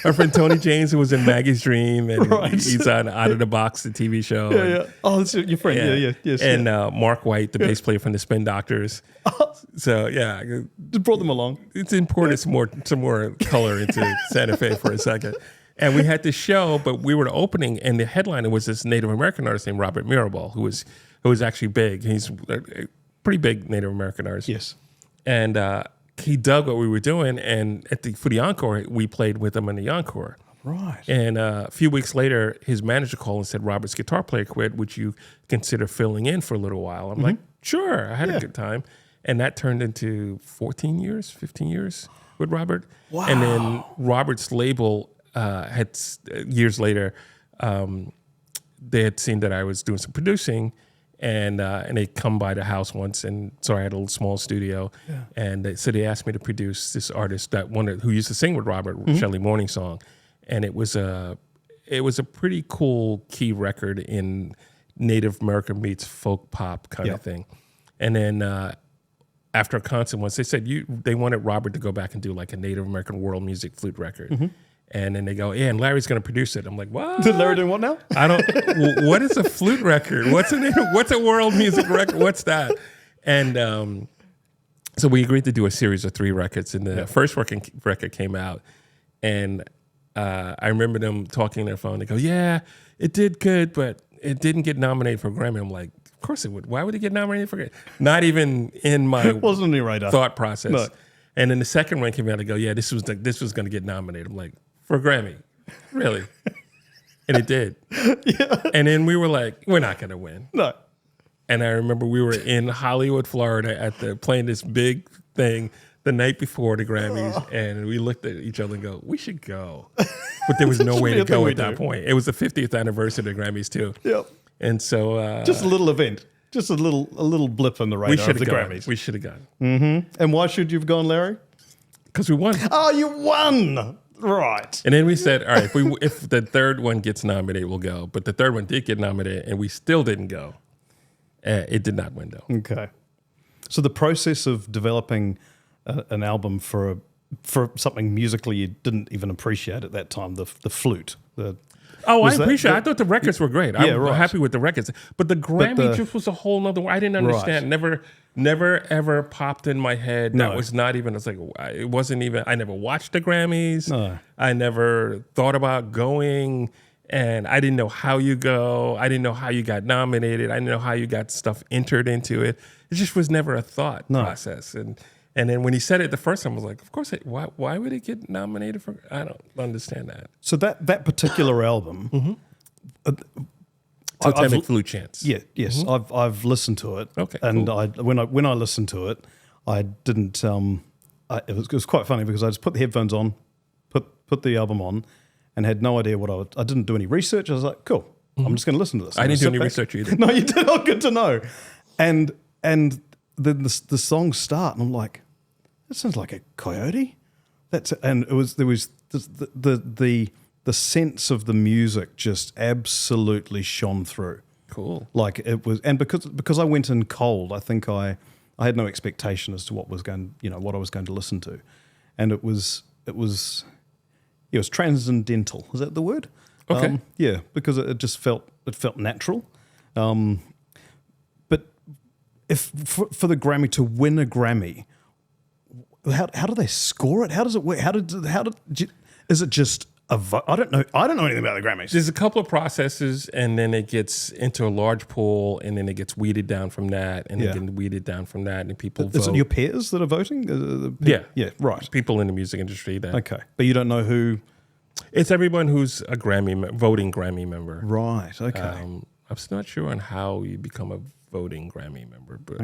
Our friend Tony James, who was in Maggie's Dream, and he's on Out of the Box, the TV show. Yeah. Oh, that's your friend. Yes. And Mark White, the bass player from the Spin Doctors. So just brought them along. It's imported some more color into Santa Fe for a second. And we had this show, but we were opening, and the headliner was this Native American artist named Robert Mirabal, who was actually big. He's a pretty big Native American artist. Yes. And he dug what we were doing, and for the encore, we played with him in the encore. Right. And a few weeks later, his manager called and said, Robert's guitar player quit. Would you consider filling in for a little while? I'm like, sure. I had a good time. And that turned into 15 years with Robert. Wow. And then Robert's label years later, they had seen that I was doing some producing, and they come by the house once, and so I had a little small studio, and so they asked me to produce this artist who used to sing with Robert, Shelley Morning Song, and it was a pretty cool key record in Native American meets folk pop kind of thing, and then. After a concert once, they said they wanted Robert to go back and do like a Native American world music flute record. And then they go, yeah, and Larry's going to produce it. I'm like, what? Did Larry do what now? I don't, what is a flute record? What's a world music record? What's that? And so we agreed to do a series of 3 records. And the first record came out. And I remember them talking on their phone. They go, yeah, it did good, but it didn't get nominated for a Grammy. I'm like, of course it would. Why would it get nominated for Grammy? Not even in my wasn't on your radar. thought process. No. And then the second one came out. I go, yeah, this was going to get nominated. I'm like, for a Grammy, really? And it did. And then we were like, we're not going to win. No. And I remember we were in Hollywood, Florida, playing this big thing the night before the Grammys, and we looked at each other and go, we should go. But there was no way to go at that point. It was the 50th anniversary of the Grammys too. Yep. And so just a little event, just a little blip on the radar of the Grammys. We should have gone. And why should you have gone, Larry? Because we won. Oh, you won! Right. And then we said, all right, if the third one gets nominated, we'll go. But the third one did get nominated, and we still didn't go. It did not win, though. Okay. So the process of developing an album for something musically you didn't even appreciate at that time, the flute. I appreciate it. I thought the records were great. I'm right. happy with the records. But the Grammy just was a whole nother. I didn't understand. Right. Never ever popped in my head. No. That was not even. It's like it wasn't even. I never watched the Grammys. No. I never thought about going, and I didn't know how you go. I didn't know how you got nominated. I didn't know how you got stuff entered into it. It just was never a thought process. And then when he said it the first time, I was like, of course, why would it get nominated for? I don't understand that. So that particular album, Totemic Flute Chants. Yeah, yes, I've listened to it. Okay, and cool. when I listened to it, I didn't. It was quite funny because I just put the headphones on, put the album on, and had no idea what I didn't do any research. I was like, cool, I'm just going to listen to this. I didn't do any research either. No, you did. Oh, good to know. And then the songs start, and I'm like, that sounds like a coyote. There was the sense of the music just absolutely shone through. Cool. Like it was, and because I went in cold, I think I had no expectation as to what I was going to listen to, and it was transcendental. Is that the word? Okay. Yeah, because it just felt natural. But if for the Grammy to win a Grammy, how do they score it? How does it work? Is it just a vote? I don't know anything about the Grammys. There's a couple of processes, and then it gets into a large pool, and then it gets weeded down from that, and it gets weeded down from that, and people vote. Is it your peers that are voting? Yeah, right. People in the music industry. Okay, but you don't know who. It's everyone who's a voting Grammy member. Right. Okay. I'm still not sure on how you become a voting Grammy member. But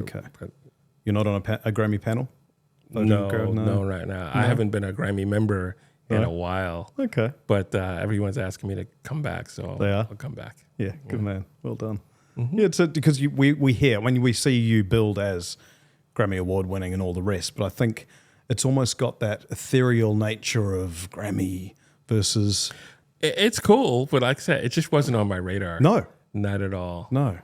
you're not on a Grammy panel. No, right now. I haven't been a Grammy member in a while. Okay. But everyone's asking me to come back, so I'll come back. Yeah, good man. Well done. Mm-hmm. Yeah, it's because we hear, when we see you build as Grammy Award winning and all the rest, but I think it's almost got that ethereal nature of Grammy versus... It's cool, but like I said, it just wasn't on my radar. No. Not at all. No.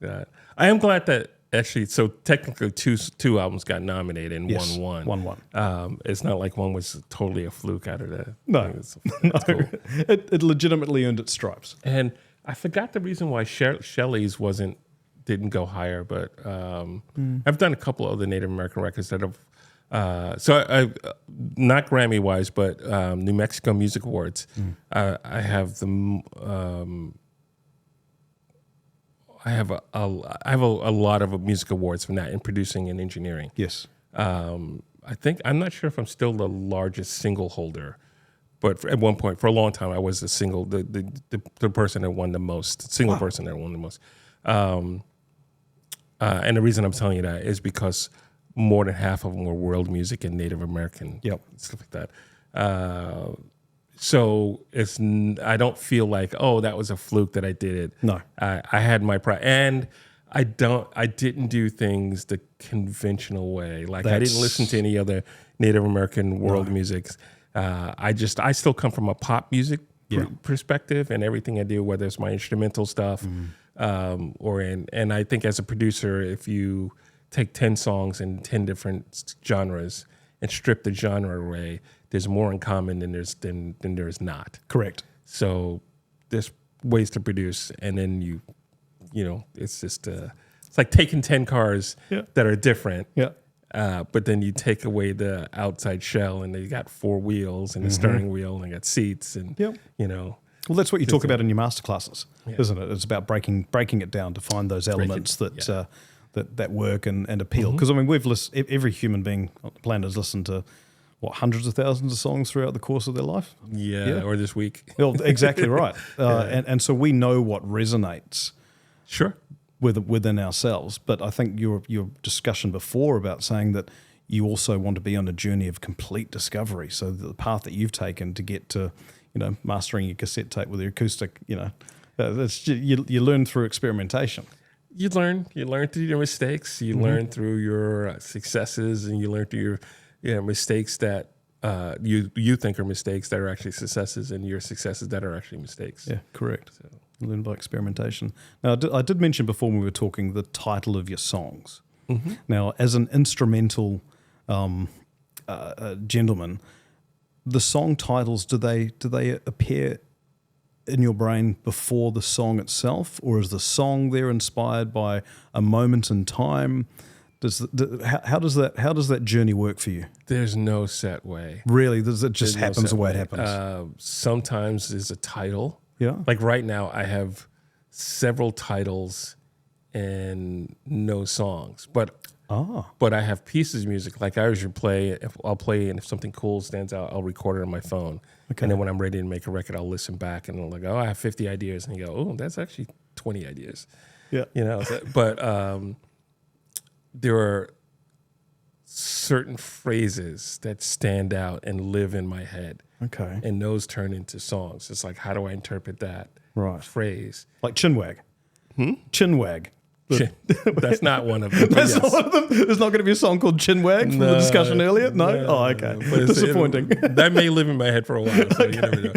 I am glad that actually, so technically two albums got nominated and one won. It's not like one was totally a fluke out of the... No. That's cool. It legitimately earned its stripes. And I forgot the reason why Shelley's didn't go higher, but I've done a couple of other Native American records that have... I not Grammy wise, but New Mexico Music Awards. I have I have a lot of music awards from that in producing and engineering. Yes. I'm not sure if I'm still the largest single holder, but at one point, for a long time, I was the person that won the most, person that won the most. And the reason I'm telling you that is because more than half of them were world music and Native American stuff like that. So I don't feel like, oh, that was a fluke that I did it. No. I had my pride, and I didn't do things the conventional way. Like I didn't listen to any other Native American world musics. I still come from a pop music perspective, and everything I do, whether it's my instrumental stuff, and I think as a producer, if you take 10 songs in 10 different genres and strip the genre away, there's more in common than there's not. Correct. So there's ways to produce, and then you know, it's just it's like taking 10 cars that are different. Yeah. But then you take away the outside shell, and they got 4 wheels and a steering wheel, and they got seats, and you know. Well, that's what you talk about in your masterclasses, isn't it? It's about breaking it down to find those elements that work and appeal. Because I mean, every human being on the planet has listened to hundreds of thousands of songs throughout the course of their life. Yeah. Or this week. Well, exactly right. And so we know what resonates. Sure. Within ourselves. But I think your discussion before about saying that you also want to be on a journey of complete discovery. So the path that you've taken to get to, you know, mastering your cassette tape with your acoustic, you know, you learn through experimentation. You learn through your mistakes. You learn through your successes, and you learn through your mistakes that you think are mistakes that are actually successes, and your successes that are actually mistakes. Yeah, correct. So. Learn by experimentation. Now, I did mention before when we were talking the title of your songs. Now, as an instrumental gentleman, the song titles, do they appear in your brain before the song itself, or is the song there inspired by a moment in time? How does that journey work for you? There's no set way. Really, it just happens the way it happens. Sometimes there's a title. Yeah. Like right now, I have several titles and no songs, but I have pieces of music. Like I usually play. I'll play, and if something cool stands out, I'll record it on my phone. Okay. And then when I'm ready to make a record, I'll listen back, and I'm like, oh, I have 50 ideas, and you go, oh, that's actually 20 ideas. Yeah. You know, but there are certain phrases that stand out and live in my head. Okay. And those turn into songs. It's like, how do I interpret that phrase? Like chinwag. Chinwag. That's not one of them. That's not one of them? There's not going to be a song called Chinwag from the discussion earlier? No? Oh, okay. Disappointing. That may live in my head for a while, so you never know.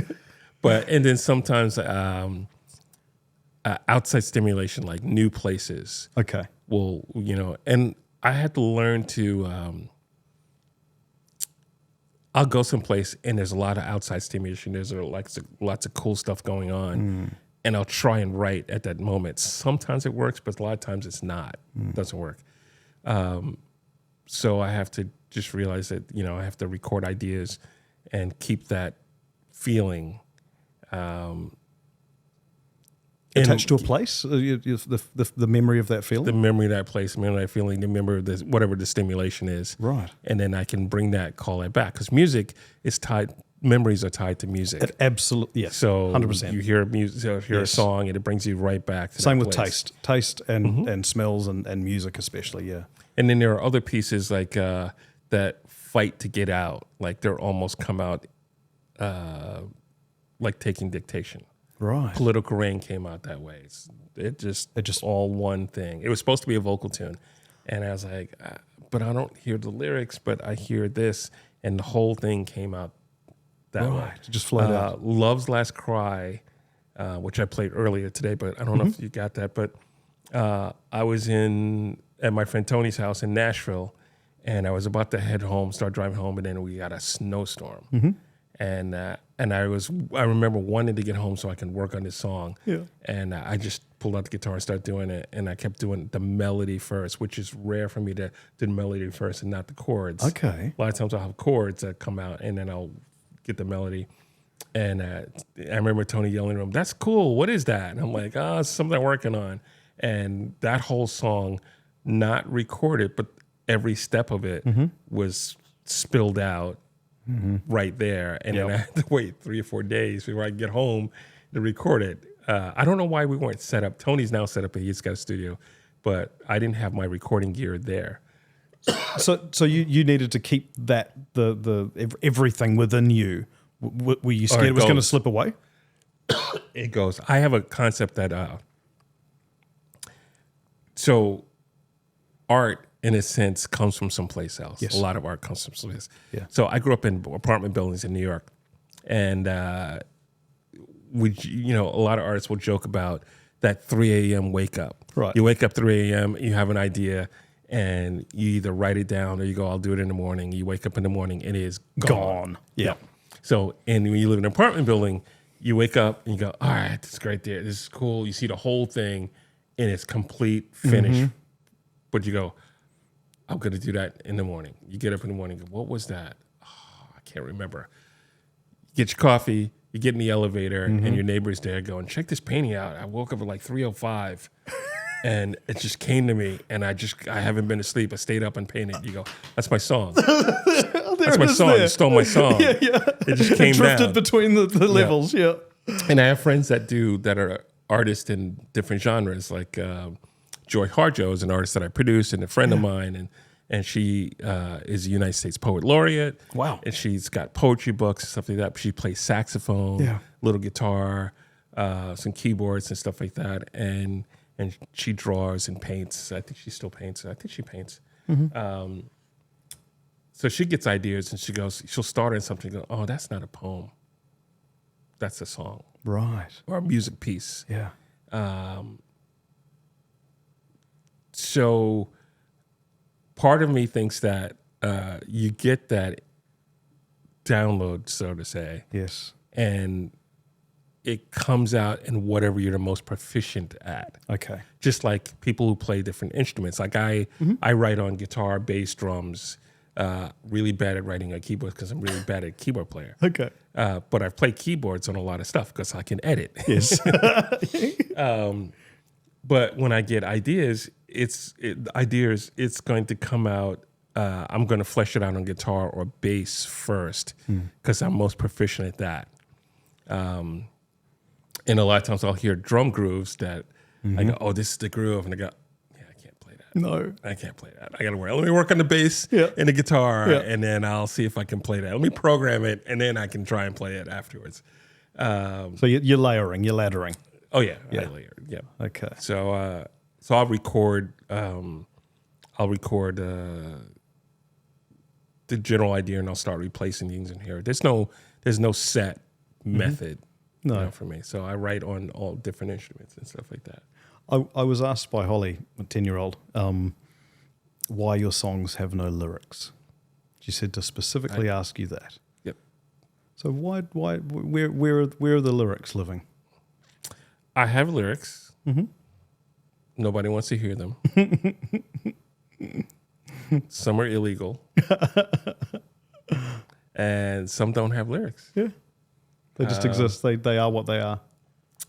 And then sometimes outside stimulation, like new places. Okay. Will, you know, and I had to learn to... I'll go someplace and there's a lot of outside stimulation. There's lots of cool stuff going on, and I'll try and write at that moment. Sometimes it works, but a lot of times it's not. It doesn't work. So I have to just realize that, you know, I have to record ideas and keep that feeling attached to a place, the memory of that feeling, the memory of that place, the memory of that feeling, the memory of this, whatever the stimulation is, right? And then I can bring that, call it back, because music is tied. Memories are tied to music. Absolutely, yes. So 100%. You hear music, a song, and it brings you right back to same that with place. taste and smells and music especially, yeah. And then there are other pieces like that fight to get out, like they're almost come out like taking dictation. Right. Political Rain came out that way. It just all one thing. It was supposed to be a vocal tune. And I was like, but I don't hear the lyrics, but I hear this. And the whole thing came out that way. It just flowed out. Love's Last Cry, which I played earlier today, but I don't know if you got that. But I was at my friend Tony's house in Nashville, and I was about to head home, start driving home, and then we got a snowstorm. And I remember wanting to get home so I can work on this song. Yeah. And I just pulled out the guitar and started doing it. And I kept doing the melody first, which is rare for me to do the melody first and not the chords. Okay. A lot of times I'll have chords that come out and then I'll get the melody. And I remember Tony yelling at him, "That's cool. What is that?" And I'm like, it's something I'm working on. And that whole song, not recorded, but every step of it was spilled out. Right there, and then I had to wait 3 or 4 days before I get home to record it. I don't know why we weren't set up. Tony's now set up, and he's got a studio, but I didn't have my recording gear there. So you needed to keep that the everything within you Were you scared it was going to slip away? It goes. I have a concept that so art, in a sense, comes from someplace else. Yes. A lot of art comes from someplace. Yeah. So I grew up in apartment buildings in New York, and a lot of artists will joke about that 3 a.m. wake up. Right. You wake up 3 a.m., you have an idea, and you either write it down or you go, I'll do it in the morning. You wake up in the morning, and it is gone. Yeah. So, and when you live in an apartment building, you wake up and you go, all right, this is great there. This is cool. You see the whole thing, and it's complete, finished. But you go, I'm going to do that in the morning. You get up in the morning and go, what was that? Oh, I can't remember. You get your coffee, you get in the elevator, and your neighbor's there going, check this painting out. I woke up at like 3:05, and it just came to me, and I haven't been asleep. I stayed up and painted. You go, that's my song. That's my song. You stole my song. Yeah. It just came drifted down. between the levels, yeah. And I have friends that are artists in different genres, like Joy Harjo is an artist that I produce, and a friend of mine, and she is a United States Poet Laureate. Wow. And she's got poetry books and stuff like that. She plays saxophone, little guitar, some keyboards and stuff like that. And she draws and paints. I think she still paints. I think she paints. So she gets ideas, and she'll start in something and go, oh, that's not a poem. That's a song. Right. Or a music piece. Yeah. So part of me thinks that you get that download, so to say. Yes. And it comes out in whatever you're the most proficient at. Okay. Just like people who play different instruments. Like I write on guitar, bass, drums, really bad at writing on keyboards because I'm really bad at keyboard player. Okay. But I've played keyboards on a lot of stuff because I can edit. Yes. But when I get ideas, it's going to come out. I'm going to flesh it out on guitar or bass first because I'm most proficient at that. And a lot of times I'll hear drum grooves that I go, oh, this is the groove. And I go, yeah, I can't play that. No. I can't play that. I got to work. Let me work on the bass and the guitar, and then I'll see if I can play that. Let me program it, and then I can try and play it afterwards. So you're layering, you're laddering. Oh, yeah. I layer. Yeah. Okay. So I'll record the general idea, and I'll start replacing things in here. There's no set method for me. So I write on all different instruments and stuff like that. I was asked by Holly, a 10-year-old, why your songs have no lyrics. She said to specifically ask you that. Yep. So where are the lyrics living? I have lyrics. Nobody wants to hear them. Some are illegal. And some don't have lyrics. Yeah. They just exist. They are what they are.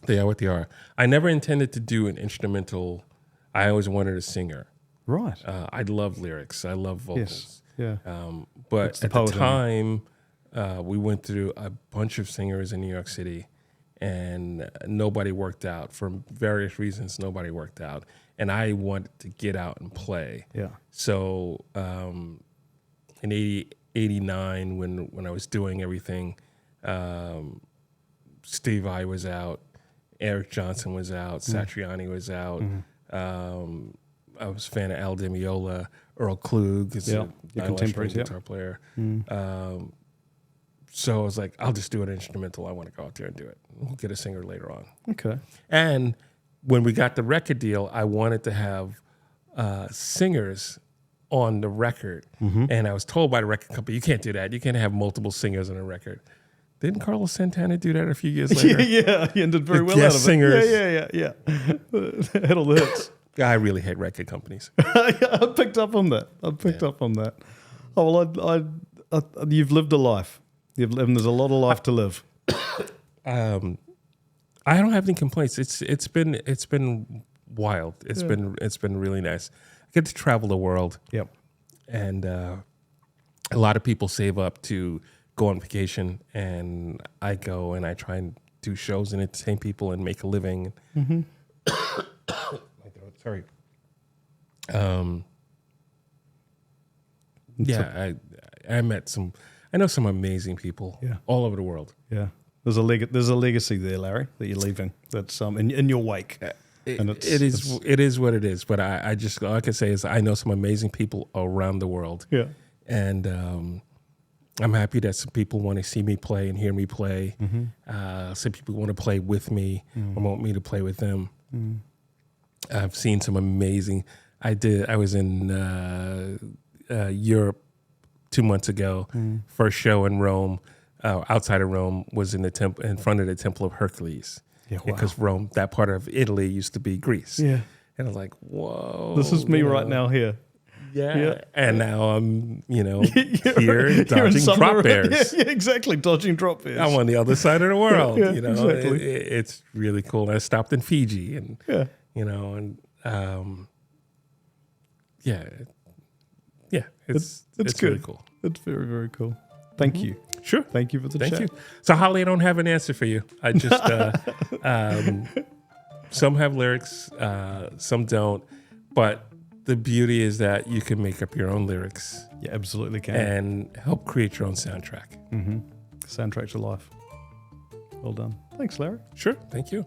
They are what they are. I never intended to do an instrumental. I always wanted a singer. Right. I love lyrics. I love vocals. Yes. Yeah. But at the time, we went through a bunch of singers in New York City, and nobody worked out. For various reasons, nobody worked out. And I wanted to get out and play. Yeah. So in 89, when I was doing everything, Steve Vai was out, Eric Johnson was out, Satriani was out. I was a fan of Al Di Meola, Earl Klug, a contemporary guitar player. So I was like, I'll just do an instrumental. I want to go out there and do it. We'll get a singer later on. Okay. And when we got the record deal, I wanted to have singers on the record. And I was told by the record company, you can't do that. You can't have multiple singers on a record. Didn't Carlos Santana do that a few years later? Yeah, he ended very well out of it. Singers. Yeah. Had all the hits. I really hate record companies. I picked up on that. Oh, well, you've lived a life. And there's a lot of life to live. I don't have any complaints. It's been wild. It's been really nice. I get to travel the world. Yep. And a lot of people save up to go on vacation, and I go and I try and do shows and entertain people and make a living. Sorry. I met some. I know some amazing people all over the world. Yeah. There's a legacy there, Larry, that you're leaving. That's in your wake. It is what it is. But I just, all I can say is I know some amazing people around the world. Yeah. And I'm happy that some people want to see me play and hear me play. Some people want to play with me or want me to play with them. I've seen some amazing. I was in Europe 2 months ago. First show in Rome, outside of Rome, was in front of the Temple of Hercules. Yeah, wow. Because Rome, that part of Italy, used to be Greece. Yeah, and I was like, whoa, this is me right now here. Yeah. And now I'm, here dodging drop bears. Yeah, exactly, dodging drop bears. I'm on the other side of the world. Exactly. It's really cool. And I stopped in Fiji, and it's good. really cool. It's very, very cool. Thank you. Sure. Thank you for the chat. Thank you. So, Holly, I don't have an answer for you. I just, some have lyrics, some don't. But the beauty is that you can make up your own lyrics. You absolutely can. And help create your own soundtrack. Soundtrack to life. Well done. Thanks, Larry. Sure. Thank you.